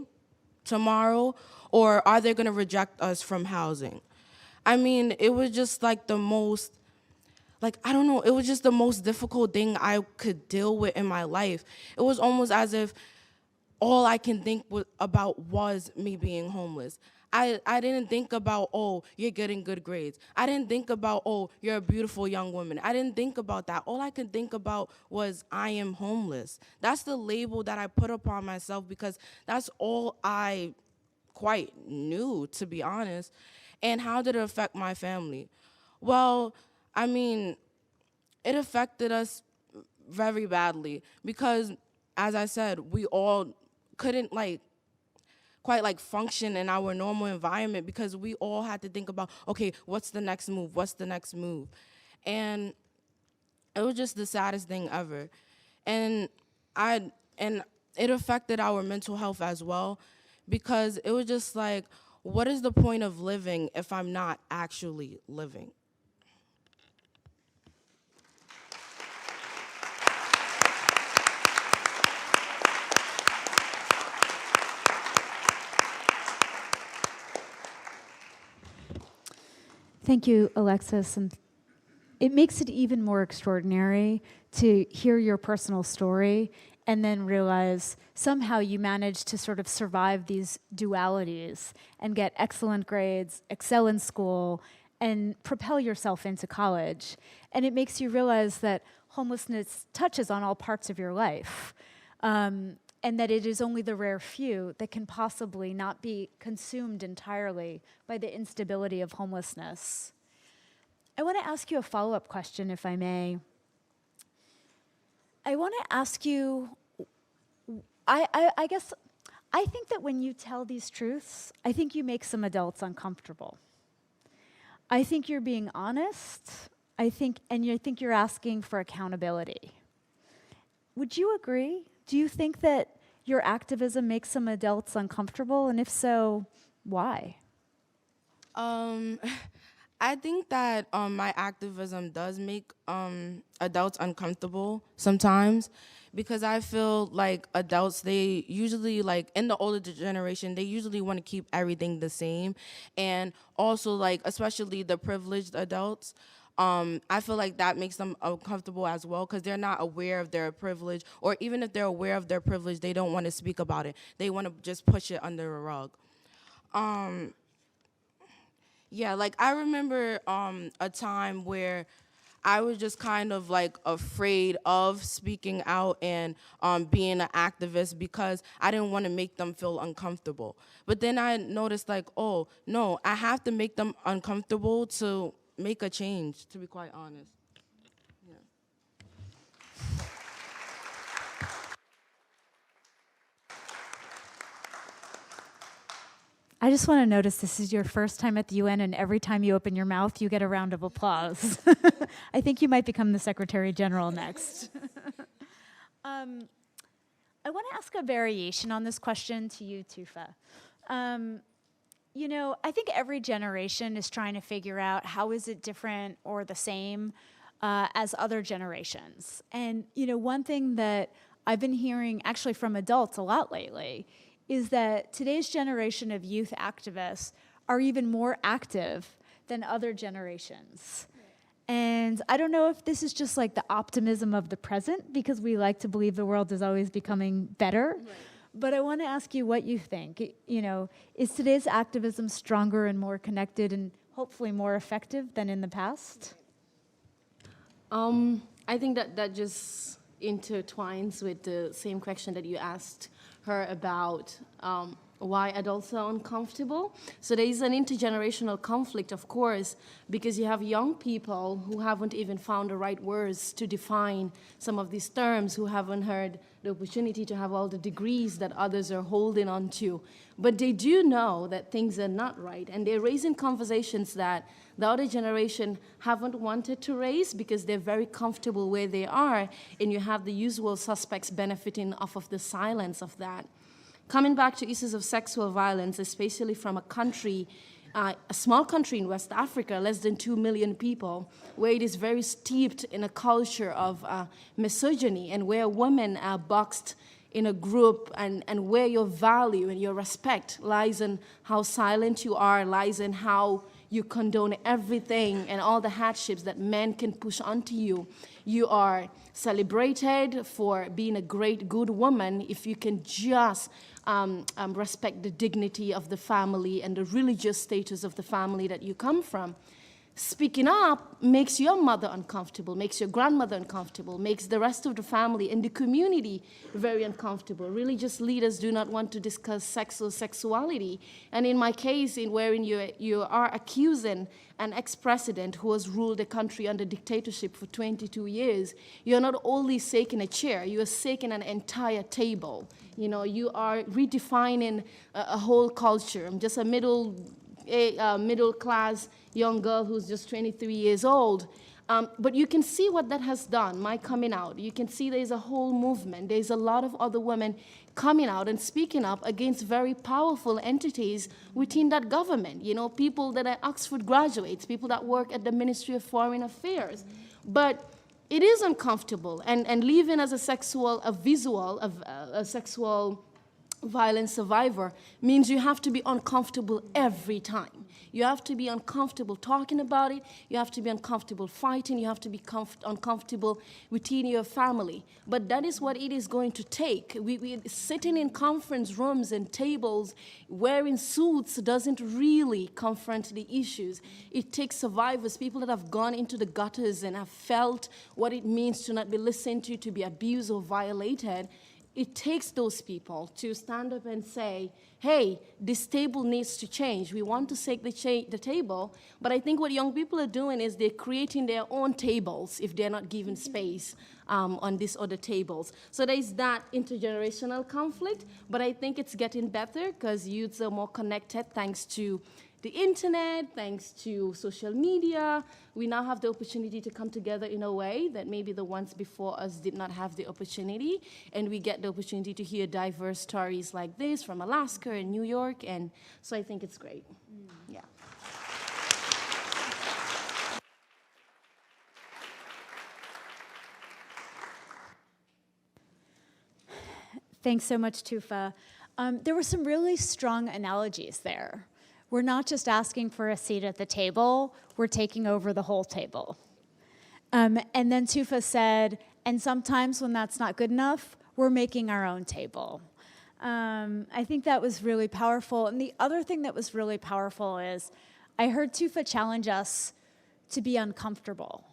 tomorrow, or are they gonna reject us from housing? I mean, it was just like the most, it was just the most difficult thing I could deal with in my life. It was almost as if all I can think about was me being homeless. I didn't think about, oh, you're getting good grades. I didn't think about, oh, you're a beautiful young woman. I didn't think about that. All I could think about was I am homeless. That's the label that I put upon myself because that's all I quite knew, to be honest. And how did it affect my family? Well, I mean, it affected us very badly because, as I said, we all couldn't quite function in our normal environment because we all had to think about, okay, what's the next move? What's the next move? And it was just the saddest thing ever. And it affected our mental health as well because it was just like, what is the point of living if I'm not actually living? Thank you, Alexis. And it makes it even more extraordinary to hear your personal story and then realize somehow you managed to sort of survive these dualities and get excellent grades, excel in school, and propel yourself into college. And it makes you realize that homelessness touches on all parts of your life. And that it is only the rare few that can possibly not be consumed entirely by the instability of homelessness. I want to ask you a follow-up question, if I may. I want to ask you, I guess, I think that when you tell these truths, I think you make some adults uncomfortable. I think you're being honest, I think you're asking for accountability. Would you agree? Do you think that your activism makes some adults uncomfortable? And if so, why? I think that my activism does make adults uncomfortable sometimes because I feel like adults, they usually, in the older generation, they usually want to keep everything the same. And also, especially the privileged adults, I feel like that makes them uncomfortable as well because they're not aware of their privilege, or even if they're aware of their privilege, they don't want to speak about it. They want to just push it under a rug. Yeah, I remember a time where I was just kind of afraid of speaking out and being an activist because I didn't want to make them feel uncomfortable. But then I noticed oh, no, I have to make them uncomfortable to make a change, to be quite honest. Yeah. I just want to notice this is your first time at the UN, and every time you open your mouth, you get a round of applause. I think you might become the Secretary General next. I want to ask a variation on this question to you, Tufa. I think every generation is trying to figure out how is it different or the same as other generations. And, one thing that I've been hearing actually from adults a lot lately is that today's generation of youth activists are even more active than other generations. And I don't know if this is just the optimism of the present, because we like to believe the world is always becoming better. Right. But I want to ask you what you think. Is today's activism stronger and more connected and hopefully more effective than in the past? I think that just intertwines with the same question that you asked her about why adults are uncomfortable. So there is an intergenerational conflict, of course, because you have young people who haven't even found the right words to define some of these terms, who haven't had the opportunity to have all the degrees that others are holding on to. But they do know that things are not right, and they're raising conversations that the other generation haven't wanted to raise because they're very comfortable where they are, and you have the usual suspects benefiting off of the silence of that. Coming back to issues of sexual violence, especially from a country, a small country in West Africa, less than 2 million people, where it is very steeped in a culture of misogyny, and where women are boxed in a group, and where your value and your respect lies in how silent you are, lies in how you condone everything and all the hardships that men can push onto you. You are celebrated for being a great, good woman if you can just respect the dignity of the family and the religious status of the family that you come from. Speaking up makes your mother uncomfortable, makes your grandmother uncomfortable, makes the rest of the family and the community very uncomfortable. Religious leaders do not want to discuss sex or sexuality. And in my case, in wherein you are accusing an ex-president who has ruled the country under dictatorship for 22 years, you're not only seeking a chair, you are seeking an entire table. You know, you are redefining a whole culture. I'm just a middle-class young girl who's just 23 years old. But you can see what that has done, my coming out. You can see there's a whole movement. There's a lot of other women coming out and speaking up against very powerful entities within that government. You know, people that are Oxford graduates, people that work at the Ministry of Foreign Affairs. But it is uncomfortable. And living as a sexual violence survivor means you have to be uncomfortable every time. You have to be uncomfortable talking about it. You have to be uncomfortable fighting. You have to be uncomfortable within your family. But that is what it is going to take. We sitting in conference rooms and tables wearing suits doesn't really confront the issues. It takes survivors, people that have gone into the gutters and have felt what it means to not be listened to be abused or violated. It takes those people to stand up and say, hey, this table needs to change. We want to shake the table, but I think what young people are doing is they're creating their own tables if they're not given space on these other tables. So there's that intergenerational conflict, but I think it's getting better because youths are more connected thanks to the internet, thanks to social media. We now have the opportunity to come together in a way that maybe the ones before us did not have the opportunity, and we get the opportunity to hear diverse stories like this from Alaska and New York, and so I think it's great. Yeah. Thanks so much, Tufa. There were some really strong analogies there. We're not just asking for a seat at the table, we're taking over the whole table. And then Tufa said, and sometimes when that's not good enough, we're making our own table. I think that was really powerful. And the other thing that was really powerful is I heard Tufa challenge us to be uncomfortable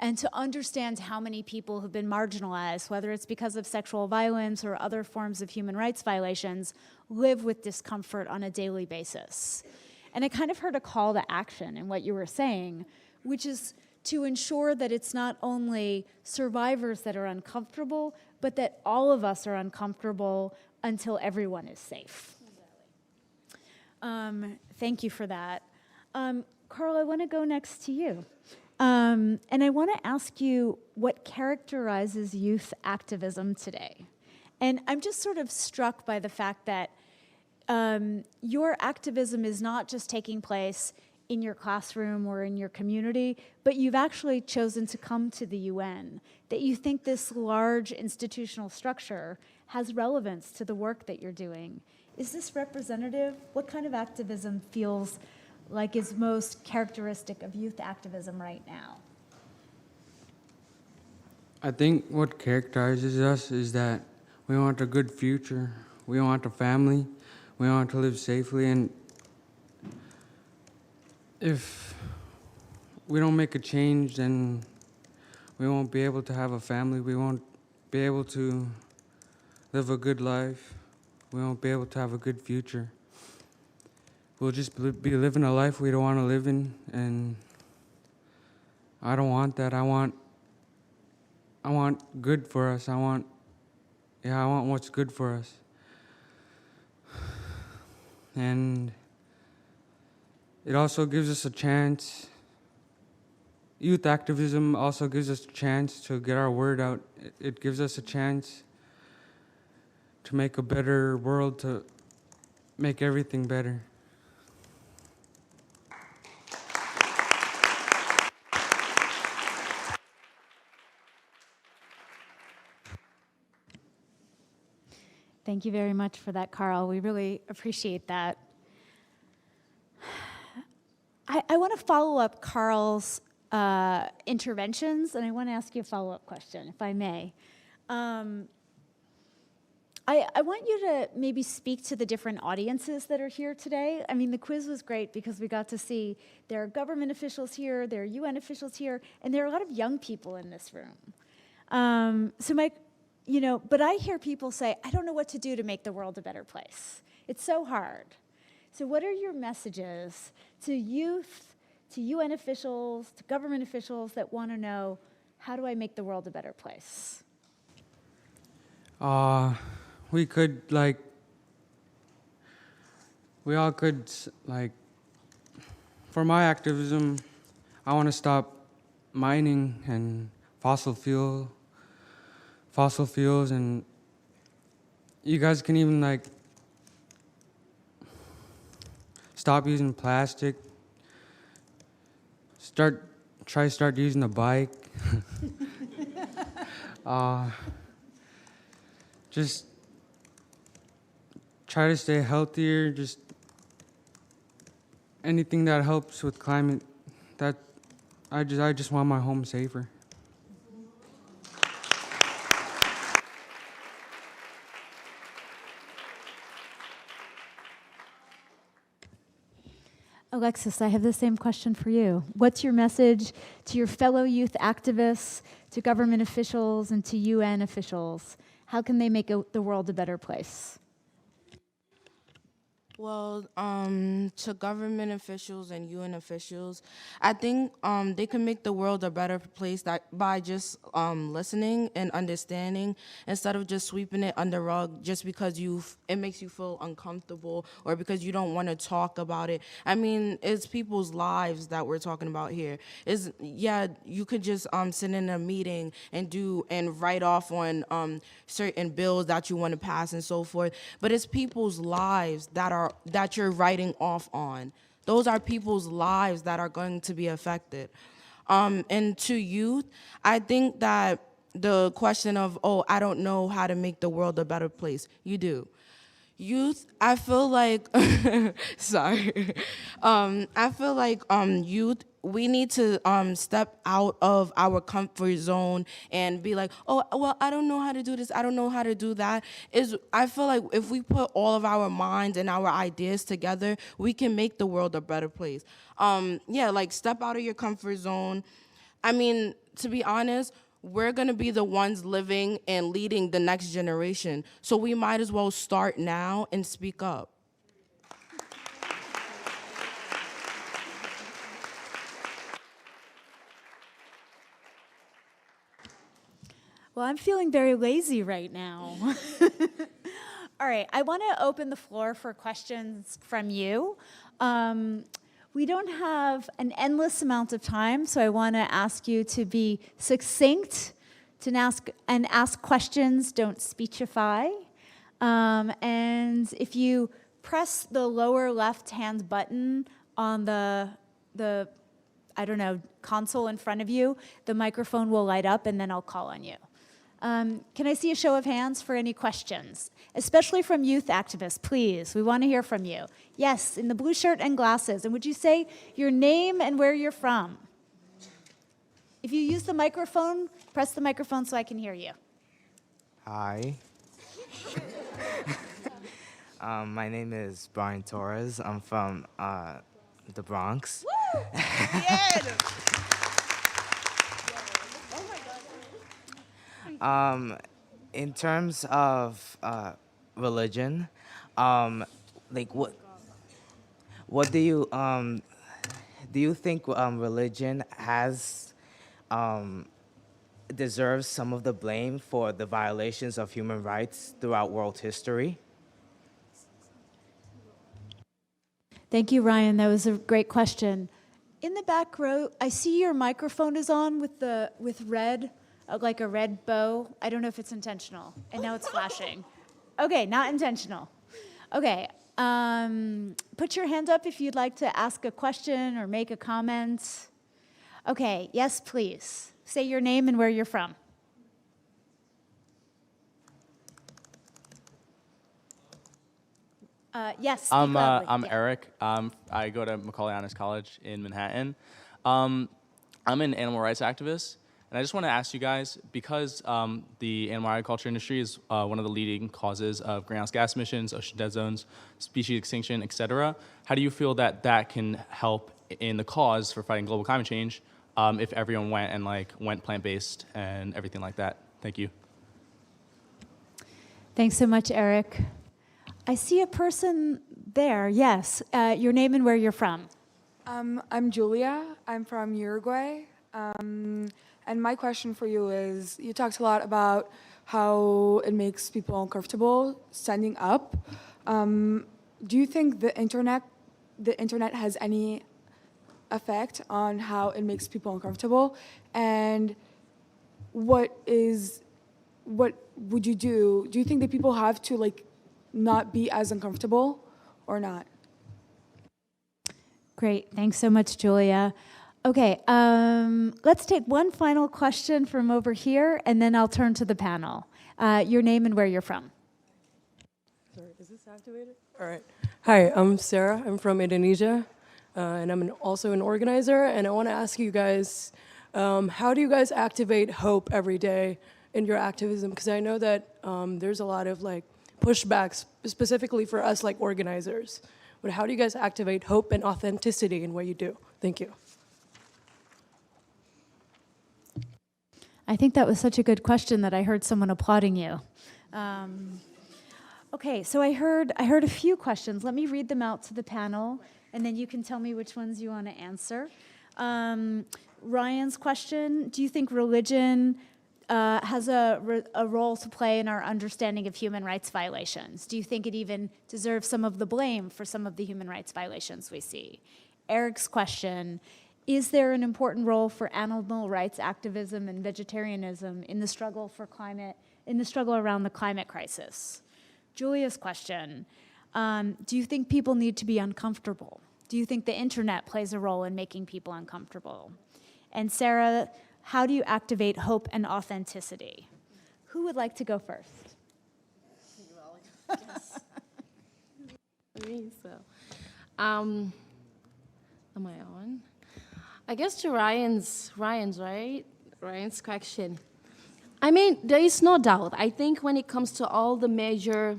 and to understand how many people have been marginalized, whether it's because of sexual violence or other forms of human rights violations, live with discomfort on a daily basis. And I kind of heard a call to action in what you were saying, which is to ensure that it's not only survivors that are uncomfortable, but that all of us are uncomfortable until everyone is safe. Thank you for that. Carl, I want to go next to you. And I want to ask you what characterizes youth activism today. And I'm just sort of struck by the fact that your activism is not just taking place in your classroom or in your community, but you've actually chosen to come to the UN, that you think this large institutional structure has relevance to the work that you're doing. Is this representative? What kind of activism feels like is most characteristic of youth activism right now? I think what characterizes us is that we want a good future. We want a family. We want to live safely. And if we don't make a change, then we won't be able to have a family. We won't be able to live a good life. We won't be able to have a good future. We'll just be living a life we don't want to live in, and I don't want that. I want good for us. I want what's good for us. And it also gives us a chance. Youth activism also gives us a chance to get our word out. It gives us a chance to make a better world, to make everything better. Thank you very much for that, Carl. We really appreciate that. I want to follow up Carl's interventions, and I want to ask you a follow-up question, if I may. I want you to maybe speak to the different audiences that are here today. I mean, the quiz was great because we got to see there are government officials here, there are UN officials here, and there are a lot of young people in this room. But I hear people say, I don't know what to do to make the world a better place. It's so hard. So what are your messages to youth, to UN officials, to government officials that want to know, how do I make the world a better place? We all could, for my activism, I want to stop mining and fossil fuels, and you guys can even stop using plastic. Start using a bike. Just try to stay healthier. Just anything that helps with climate. That I just want my home safer. Alexis, I have the same question for you. What's your message to your fellow youth activists, to government officials, and to UN officials? How can they make the world a better place? Well, to government officials and UN officials, I think they can make the world a better place by just listening and understanding instead of just sweeping it under the rug just because it makes you feel uncomfortable or because you don't want to talk about it. I mean, it's people's lives that we're talking about here. You could just sit in a meeting and write off on certain bills that you want to pass and so forth, but it's people's lives that you're writing off on. Those are people's lives that are going to be affected. And to youth, I think that the question of, I don't know how to make the world a better place, you do. Youth, I feel like, sorry. I feel like youth, we need to step out of our comfort zone and be like, I don't know how to do this, I don't know how to do that. I feel like if we put all of our minds and our ideas together, we can make the world a better place. Step out of your comfort zone. I mean, to be honest, we're going to be the ones living and leading the next generation. So we might as well start now and speak up. Well, I'm feeling very lazy right now. All right, I want to open the floor for questions from you. We don't have an endless amount of time, so I want to ask you to be succinct, to ask questions, don't speechify. And if you press the lower left-hand button on the console in front of you, the microphone will light up, and then I'll call on you. Can I see a show of hands for any questions? Especially from youth activists, please. We want to hear from you. Yes, in the blue shirt and glasses. And would you say your name and where you're from? If you use the microphone, press the microphone so I can hear you. Hi. My name is Brian Torres. I'm from the Bronx. Woo! Yeah. In terms of religion, what do you think religion deserves some of the blame for the violations of human rights throughout world history? Thank you, Ryan. That was a great question. In the back row, I see your microphone is on with red. Like a red bow. I don't know if it's intentional. And now it's flashing. Okay, not intentional. Okay, put your hand up if you'd like to ask a question or make a comment. Okay, yes, please. Say your name and where you're from. Yes, speak loudly. I'm Yeah. Eric. I go to Macaulay Honors College in Manhattan. I'm an animal rights activist, and I just want to ask you guys, because the animal agriculture industry is one of the leading causes of greenhouse gas emissions, ocean dead zones, species extinction, et cetera, how do you feel that that can help in the cause for fighting global climate change if everyone went plant-based and everything like that? Thank you. Thanks so much, Eric. I see a person there. Yes. Your name and where you're from. I'm Julia. I'm from Uruguay. And my question for you is, you talked a lot about how it makes people uncomfortable standing up. Do you think the internet has any effect on how it makes people uncomfortable? And what would you do? Do you think that people have to not be as uncomfortable or not? Great. Thanks so much, Julia. Okay, let's take one final question from over here, and then I'll turn to the panel. Your name and where you're from. Sorry, is this activated? All right. Hi, I'm Sarah. I'm from Indonesia, and I'm also an organizer. And I want to ask you guys, how do you guys activate hope every day in your activism? Because I know that there's a lot of pushbacks, specifically for us organizers. But how do you guys activate hope and authenticity in what you do? Thank you. I think that was such a good question that I heard someone applauding you. Okay, so I heard a few questions. Let me read them out to the panel, and then you can tell me which ones you want to answer. Ryan's question: do you think religion has a role to play in our understanding of human rights violations? Do you think it even deserves some of the blame for some of the human rights violations we see? Eric's question: is there an important role for animal rights activism and vegetarianism in the struggle for climate, in the struggle around the climate crisis? Julia's question: do you think people need to be uncomfortable? Do you think the internet plays a role in making people uncomfortable? And Sarah, how do you activate hope and authenticity? Who would like to go first? Am I on? I guess to Ryan's question. I mean, there is no doubt. I think when it comes to all the major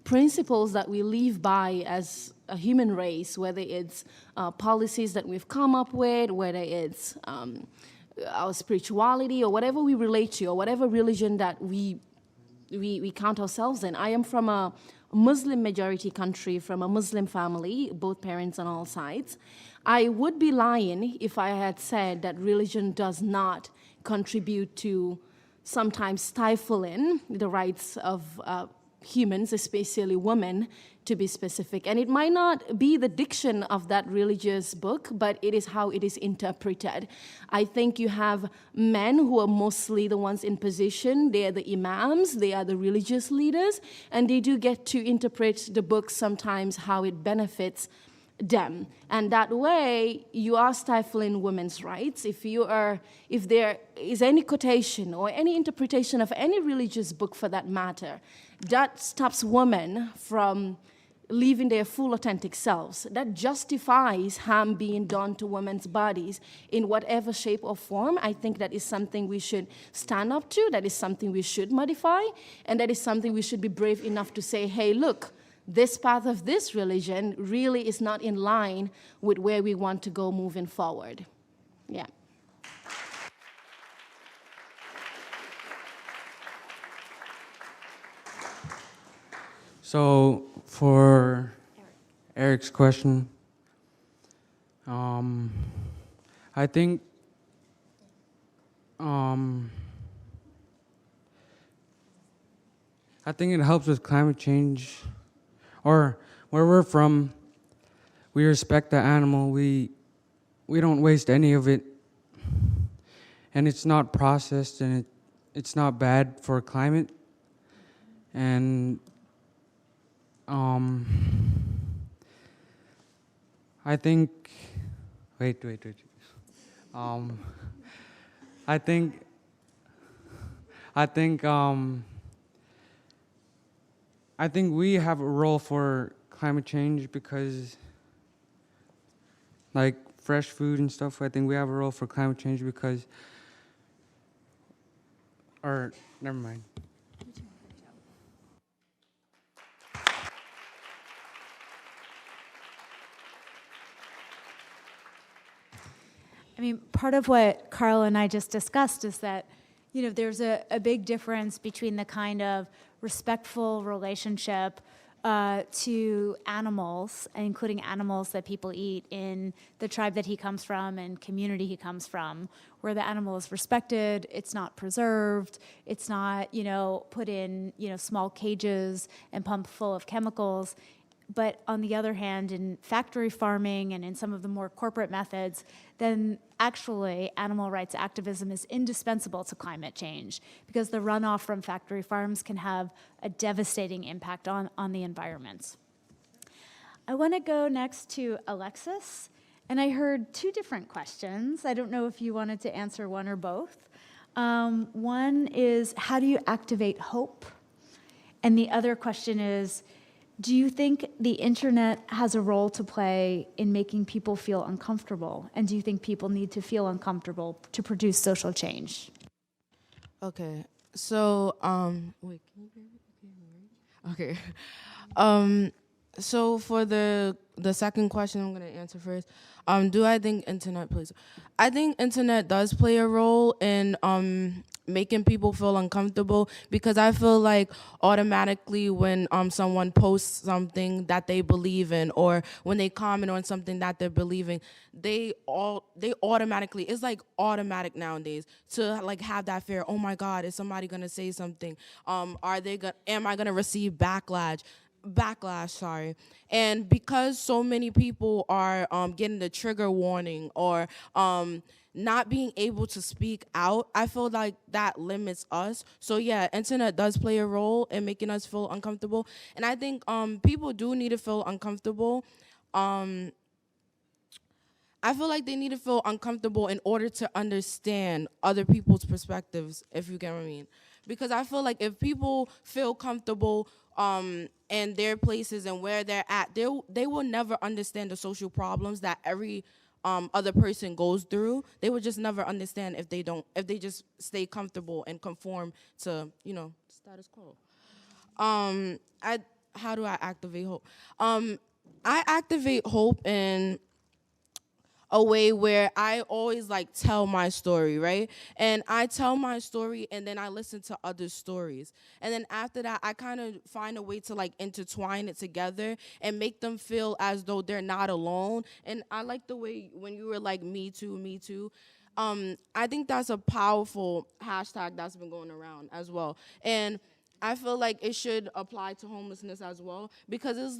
principles that we live by as a human race, whether it's policies that we've come up with, whether it's our spirituality or whatever we relate to, or whatever religion that we count ourselves in. I am from a Muslim majority country, from a Muslim family, both parents on all sides. I would be lying if I had said that religion does not contribute to sometimes stifling the rights of humans, especially women, to be specific. And it might not be the diction of that religious book, but it is how it is interpreted. I think you have men who are mostly the ones in position. They are the imams, they are the religious leaders, and they do get to interpret the book sometimes how it benefits them. And that way, you are stifling women's rights. If there is any quotation or any interpretation of any religious book for that matter, that stops women from living their full authentic selves, that justifies harm being done to women's bodies in whatever shape or form, I think that is something we should stand up to, that is something we should modify, and that is something we should be brave enough to say, hey, look, this path of this religion really is not in line with where we want to go moving forward. Yeah. So for Eric's question, I think it helps with climate change, or where we're from. We respect the animal. We don't waste any of it, and it's not processed, and it's not bad for climate. And I think, I think we have a role for climate change because, like, fresh food and stuff. I think we have a role for climate change because, or never mind. I mean, part of what Carl and I just discussed is that, you know, there's a big difference between the kind of respectful relationship to animals, including animals that people eat in the tribe that he comes from and community he comes from, where the animal is respected, it's not preserved, it's not, you know, put in, you know, small cages and pumped full of chemicals. But on the other hand, in factory farming and in some of the more corporate methods, then actually animal rights activism is indispensable to climate change because the runoff from factory farms can have a devastating impact on the environment. I want to go next to Alexis, and I heard two different questions. I don't know if you wanted to answer one or both. One is, how do you activate hope? And the other question is, do you think the internet has a role to play in making people feel uncomfortable? And do you think people need to feel uncomfortable to produce social change? Okay, so, wait, can you hear me? Okay. So for the second question, I'm gonna answer first. Do I think internet plays? I think internet does play a role in making people feel uncomfortable because I feel like automatically when someone posts something that they believe in or when they comment on something that they're believing, they automatically, it's like automatic nowadays to like have that fear. Oh my God, is somebody gonna say something? Am I gonna receive backlash, sorry. And because so many people are getting the trigger warning or not being able to speak out, I feel like that limits us. So yeah, internet does play a role in making us feel uncomfortable. And I think people do need to feel uncomfortable. I feel like they need to feel uncomfortable in order to understand other people's perspectives, if you get what I mean. Because I feel like if people feel comfortable in their places and where they're at, they will never understand the social problems that every other person goes through. They would just never understand if they just stay comfortable and conform to, you know, status quo. How do I activate hope? I activate hope in a way where I always like tell my story, right? And I tell my story and then I listen to other stories. And then after that, I kind of find a way to like intertwine it together and make them feel as though they're not alone. And I like the way when you were like, me too, me too. I think that's a powerful hashtag that's been going around as well. And I feel like it should apply to homelessness as well because it's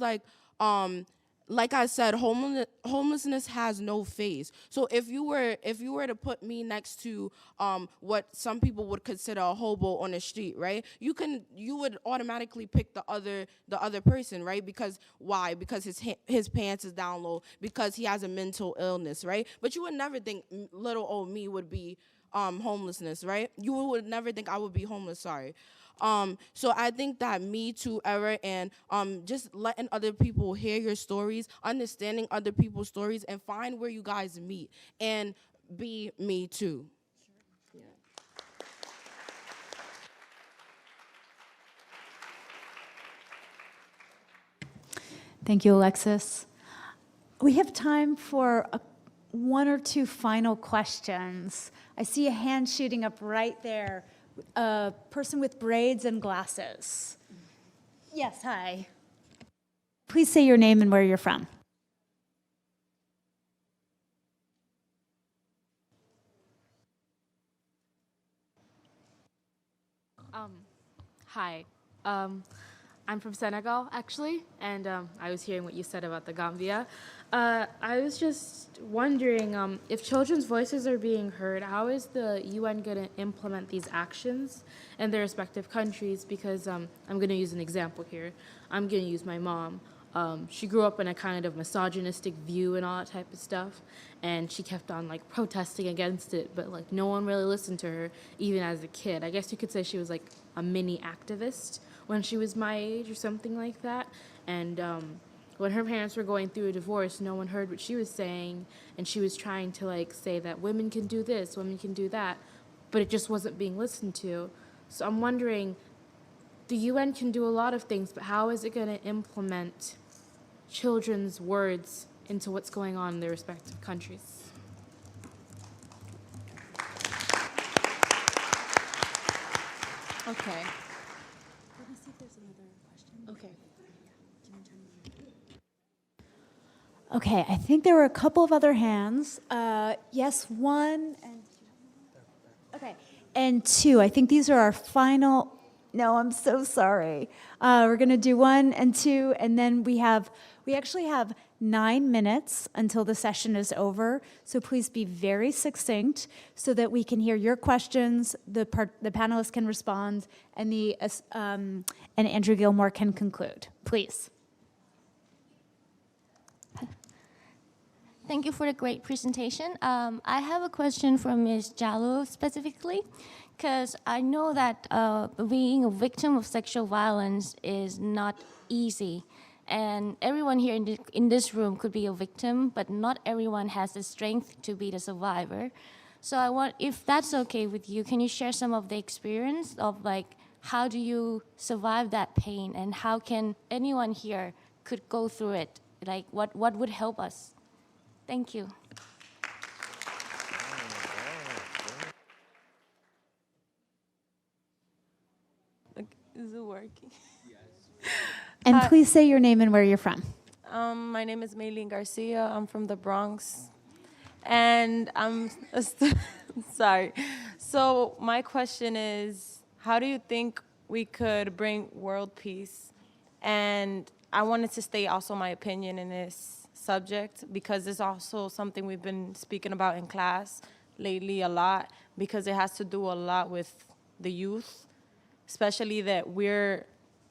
like I said, homelessness has no face. So if you were to put me next to what some people would consider a hobo on the street, right? You would automatically pick the other person, right? Because why? Because his pants is down low, because he has a mental illness, right? But you would never think little old me would be homelessness, right? You would never think I would be homeless, sorry. So I think that Me Too era and just letting other people hear your stories, understanding other people's stories, and find where you guys meet and be Me Too. Sure. Yeah. Thank you, Alexis. We have time for one or two final questions. I see a hand shooting up right there. A person with braids and glasses. Yes, hi. Please say your name and where you're from. Hi. I'm from Senegal, actually, and I was hearing what you said about the Gambia. I was just wondering, if children's voices are being heard, how is the UN going to implement these actions in their respective countries? Because I'm going to use an example here. I'm going to use my mom. She grew up in a kind of misogynistic view and all that type of stuff, and she kept on like protesting against it, but like no one really listened to her, even as a kid. I guess you could say she was like a mini activist when she was my age or something like that. And when her parents were going through a divorce, no one heard what she was saying, and she was trying to like say that women can do this, women can do that, but it just wasn't being listened to. So I'm wondering, the UN can do a lot of things, but how is it going to implement children's words into what's going on in their respective countries? Okay. Let me see if there's another question. Okay. Okay, I think there were a couple of other hands. Yes, one and okay, and two. I think these are our final. No, I'm so sorry. We're going to do one and two, and then we actually have 9 minutes until the session is over. So please be very succinct so that we can hear your questions, the panelists can respond, and and Andrew Gilmore can conclude. Please. Thank you for the great presentation. I have a question for Ms. Jallo specifically, because I know that being a victim of sexual violence is not easy. And everyone here in this room could be a victim, but not everyone has the strength to be the survivor. So if that's okay with you, can you share some of the experience of like, how do you survive that pain, and how can anyone here could go through it? Like, what would help us? Thank you. Is it working? And please say your name and where you're from. My name is Maylene Garcia. I'm from the Bronx. And I'm sorry. So my question is, how do you think we could bring world peace? And I wanted to state also my opinion in this subject, because it's also something we've been speaking about in class lately a lot, because it has to do a lot with the youth, especially that we're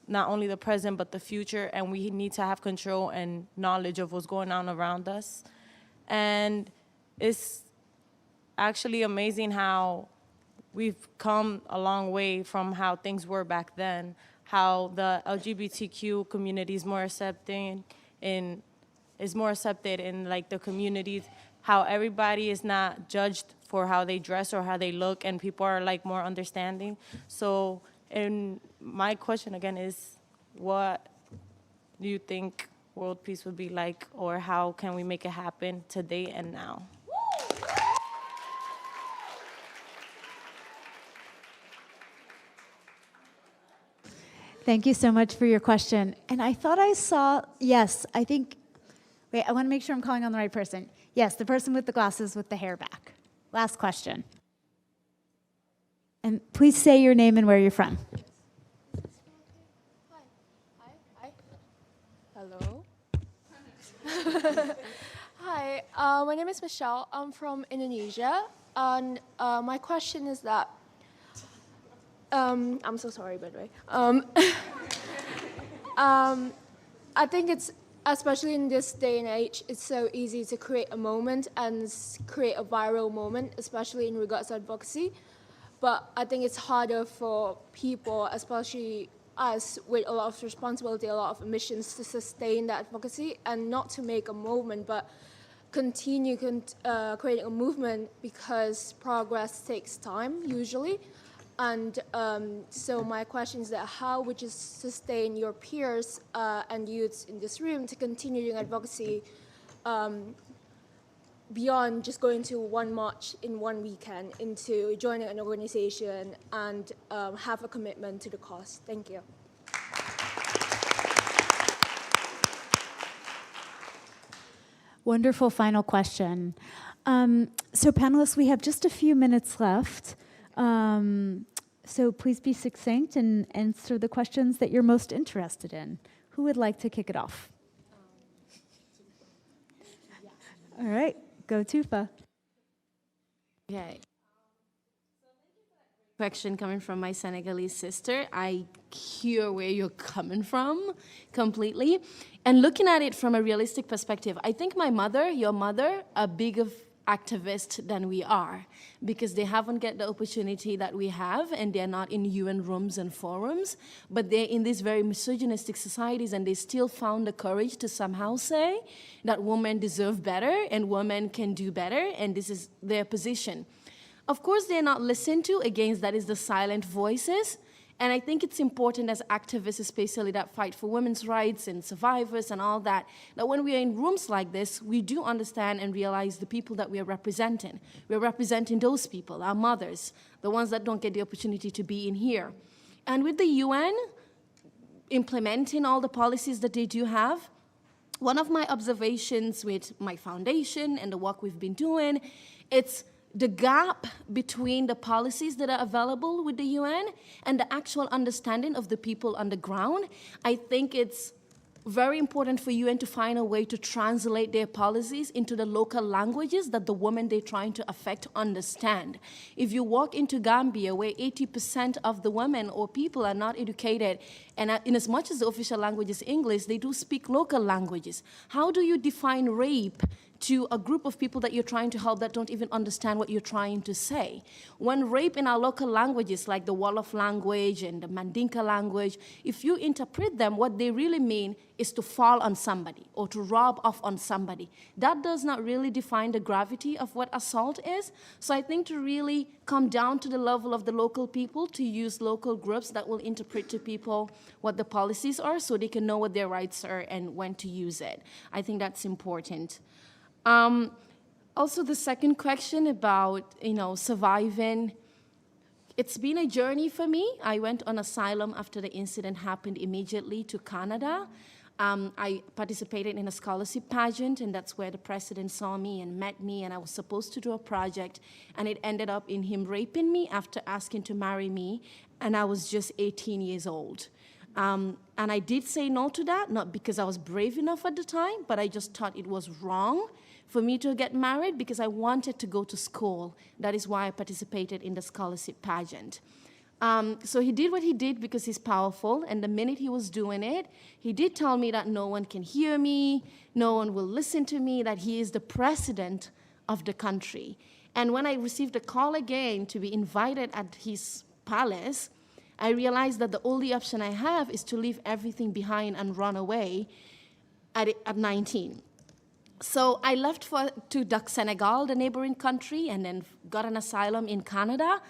not only the present but the future, and we need to have control and knowledge of what's going on around us. And it's actually amazing how we've come a long way from how things were back then, how the LGBTQ community is more accepting is more accepted in like the communities, how everybody is not judged for how they dress or how they look, and people are like more understanding. So, and my question again is, what do you think world peace would be like, or how can we make it happen today and now? Thank you so much for your question. And I thought I saw, yes, I think, wait, I want to make sure I'm calling on the right person. Yes, the person with the glasses with the hair back. Last question. And please say your name and where you're from. Hi. Hello. Hi, my name is Michelle. I'm from Indonesia. And my question is that, I'm so sorry, by the way. I think it's, especially in this day and age, it's so easy to create a moment and create a viral moment, especially in regards to advocacy. But I think it's harder for people, especially us, with a lot of responsibility, a lot of missions, to sustain that advocacy and not to make a movement, but continue creating a movement, because progress takes time, usually. And so my question is that how would you sustain your peers and youths in this room to continue doing advocacy beyond just going to one march in one weekend, into joining an organization and have a commitment to the cause? Thank you. Wonderful final question. So panelists, we have just a few minutes left. So please be succinct and answer the questions that you're most interested in. Who would like to kick it off? All right, go Tufa. Okay. Question coming from my Senegalese sister. I hear where you're coming from completely. And looking at it from a realistic perspective, I think my mother, your mother, are big activists than we are, because they haven't get the opportunity that we have, and they're not in UN rooms and forums, but they're in these very misogynistic societies, and they still found the courage to somehow say that women deserve better and women can do better, and this is their position. Of course, they're not listened to. Again, that is the silent voices. And I think it's important as activists, especially that fight for women's rights and survivors and all that, that when we are in rooms like this, we do understand and realize the people that we are representing. We're representing those people, our mothers, the ones that don't get the opportunity to be in here. And with the UN implementing all the policies that they do have, one of my observations with my foundation and the work we've been doing, it's the gap between the policies that are available with the UN and the actual understanding of the people on the ground. I think it's very important for UN to find a way to translate their policies into the local languages that the women they're trying to affect understand. If you walk into Gambia, where 80% of the women or people are not educated, and in as much as the official language is English, they do speak local languages. How do you define rape to a group of people that you're trying to help that don't even understand what you're trying to say? When rape in our local languages, like the Wolof language and the Mandinka language, if you interpret them, what they really mean is to fall on somebody or to rob off on somebody. That does not really define the gravity of what assault is. So I think to really come down to the level of the local people, to use local groups that will interpret to people what the policies are so they can know what their rights are and when to use it. I think that's important. Also, the second question about, surviving. It's been a journey for me. I went on asylum after the incident happened immediately to Canada. I participated in a scholarship pageant, and that's where the president saw me and met me, and I was supposed to do a project, and it ended up in him raping me after asking to marry me, and I was just 18 years old. And I did say no to that, not because I was brave enough at the time, but I just thought it was wrong for me to get married because I wanted to go to school. That is why I participated in the scholarship pageant. So he did what he did because he's powerful, and the minute he was doing it, he did tell me that no one can hear me, no one will listen to me, that he is the president of the country. And when I received a call again to be invited at his palace, I realized that the only option I have is to leave everything behind and run away at 19. So I left to Senegal, the neighboring country, and then got an asylum in Canada.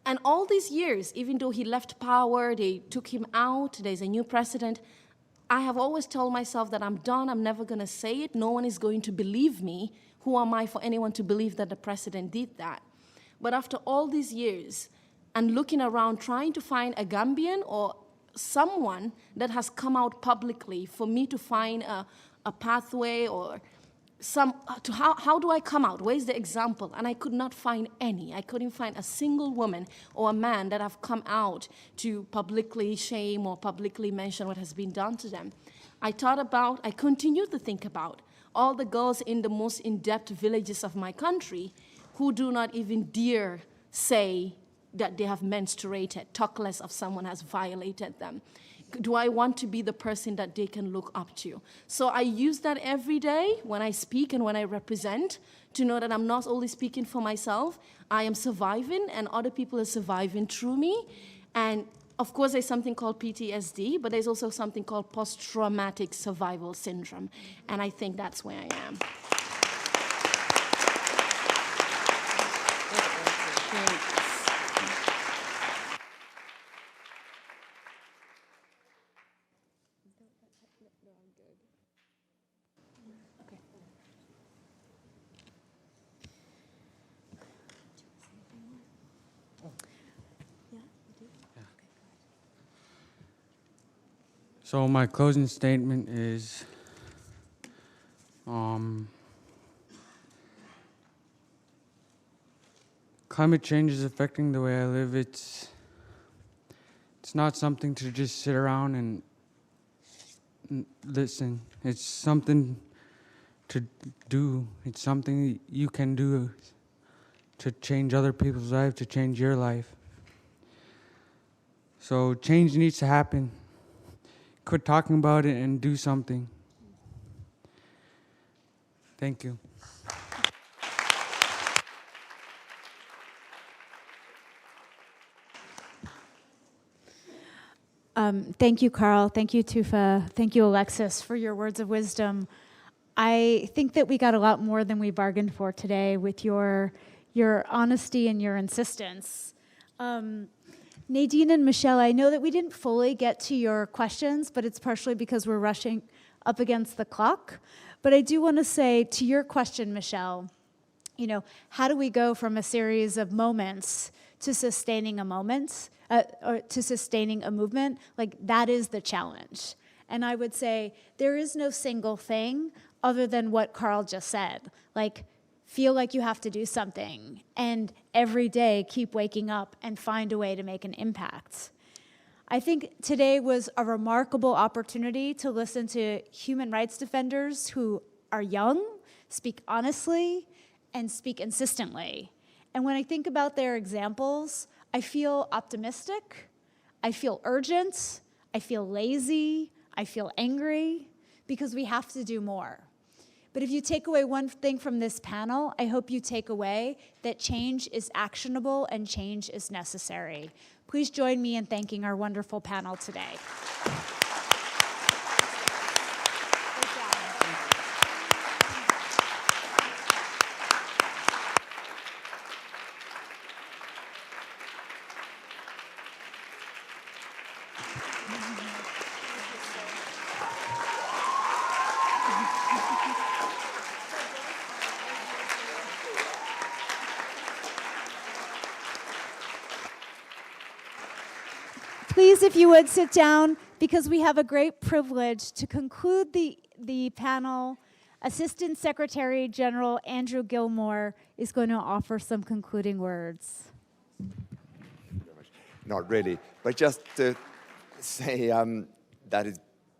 And all these years, even though he left power, they took him out, there's a new president, I have always told myself that I'm done, I'm never going to say it, no one is going to believe me. Who am I for anyone to believe that the president did that? But after all these years, and looking around, trying to find a Gambian or someone that has come out publicly for me to find a pathway or how do I come out? Where's the example? And I could not find any. I couldn't find a single woman or a man that have come out to publicly shame or publicly mention what has been done to them. I continued to think about all the girls in the most in-depth villages of my country who do not even dare say that they have menstruated, talk less of someone has violated them. Do I want to be the person that they can look up to? So I use that every day when I speak and when I represent to know that I'm not only speaking for myself, I am surviving and other people are surviving through me. And of course, there's something called PTSD, but there's also something called post-traumatic survival syndrome. And I think that's where I am. So my closing statement is, climate change is affecting the way I live. It's not something to just sit around and listen. It's something to do. It's something you can do to change other people's lives, to change your life. So change needs to happen. Quit talking about it and do something. Thank you. Thank you, Carl. Thank you, Tufa. Thank you, Alexis, for your words of wisdom. I think that we got a lot more than we bargained for today with your honesty and your insistence. Nadine and Michelle, I know that we didn't fully get to your questions, but it's partially because we're rushing up against the clock. But I do want to say to your question, Michelle, you know, how do we go from a series of moments to sustaining a moment, or to sustaining a movement? Like, that is the challenge. And I would say there is no single thing other than what Carl just said. Like, feel like you have to do something, and every day keep waking up and find a way to make an impact. I think today was a remarkable opportunity to listen to human rights defenders who are young, speak honestly, and speak insistently. And when I think about their examples, I feel optimistic, I feel urgent, I feel lazy, I feel angry, because we have to do more. But if you take away one thing from this panel, I hope you take away that change is actionable and change is necessary. Please join me in thanking our wonderful panel today. Please, if you would, sit down, because we have a great privilege to conclude the panel. Assistant Secretary General Andrew Gilmore is going to offer some concluding words. Not really, but just to say this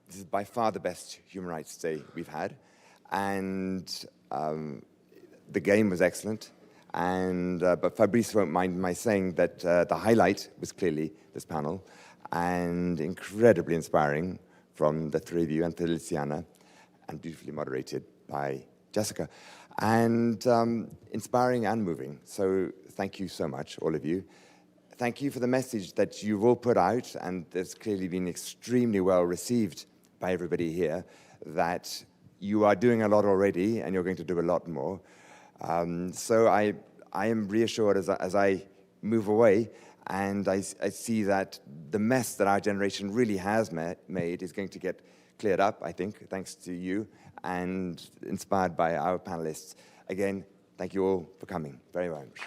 is by far the best Human Rights Day we've had, and the game was excellent. And but Fabrice won't mind my saying that the highlight was clearly this panel, and incredibly inspiring from the three of you and Feliciana, and beautifully moderated by Jessica, and inspiring and moving. So thank you so much, all of you. Thank you for the message that you've all put out, and that's clearly been extremely well received by everybody here, that you are doing a lot already, and you're going to do a lot more. So I am reassured as I move away, and I see that the mess that our generation really has made is going to get cleared up, I think, thanks to you, and inspired by our panelists. Again, thank you all for coming very much.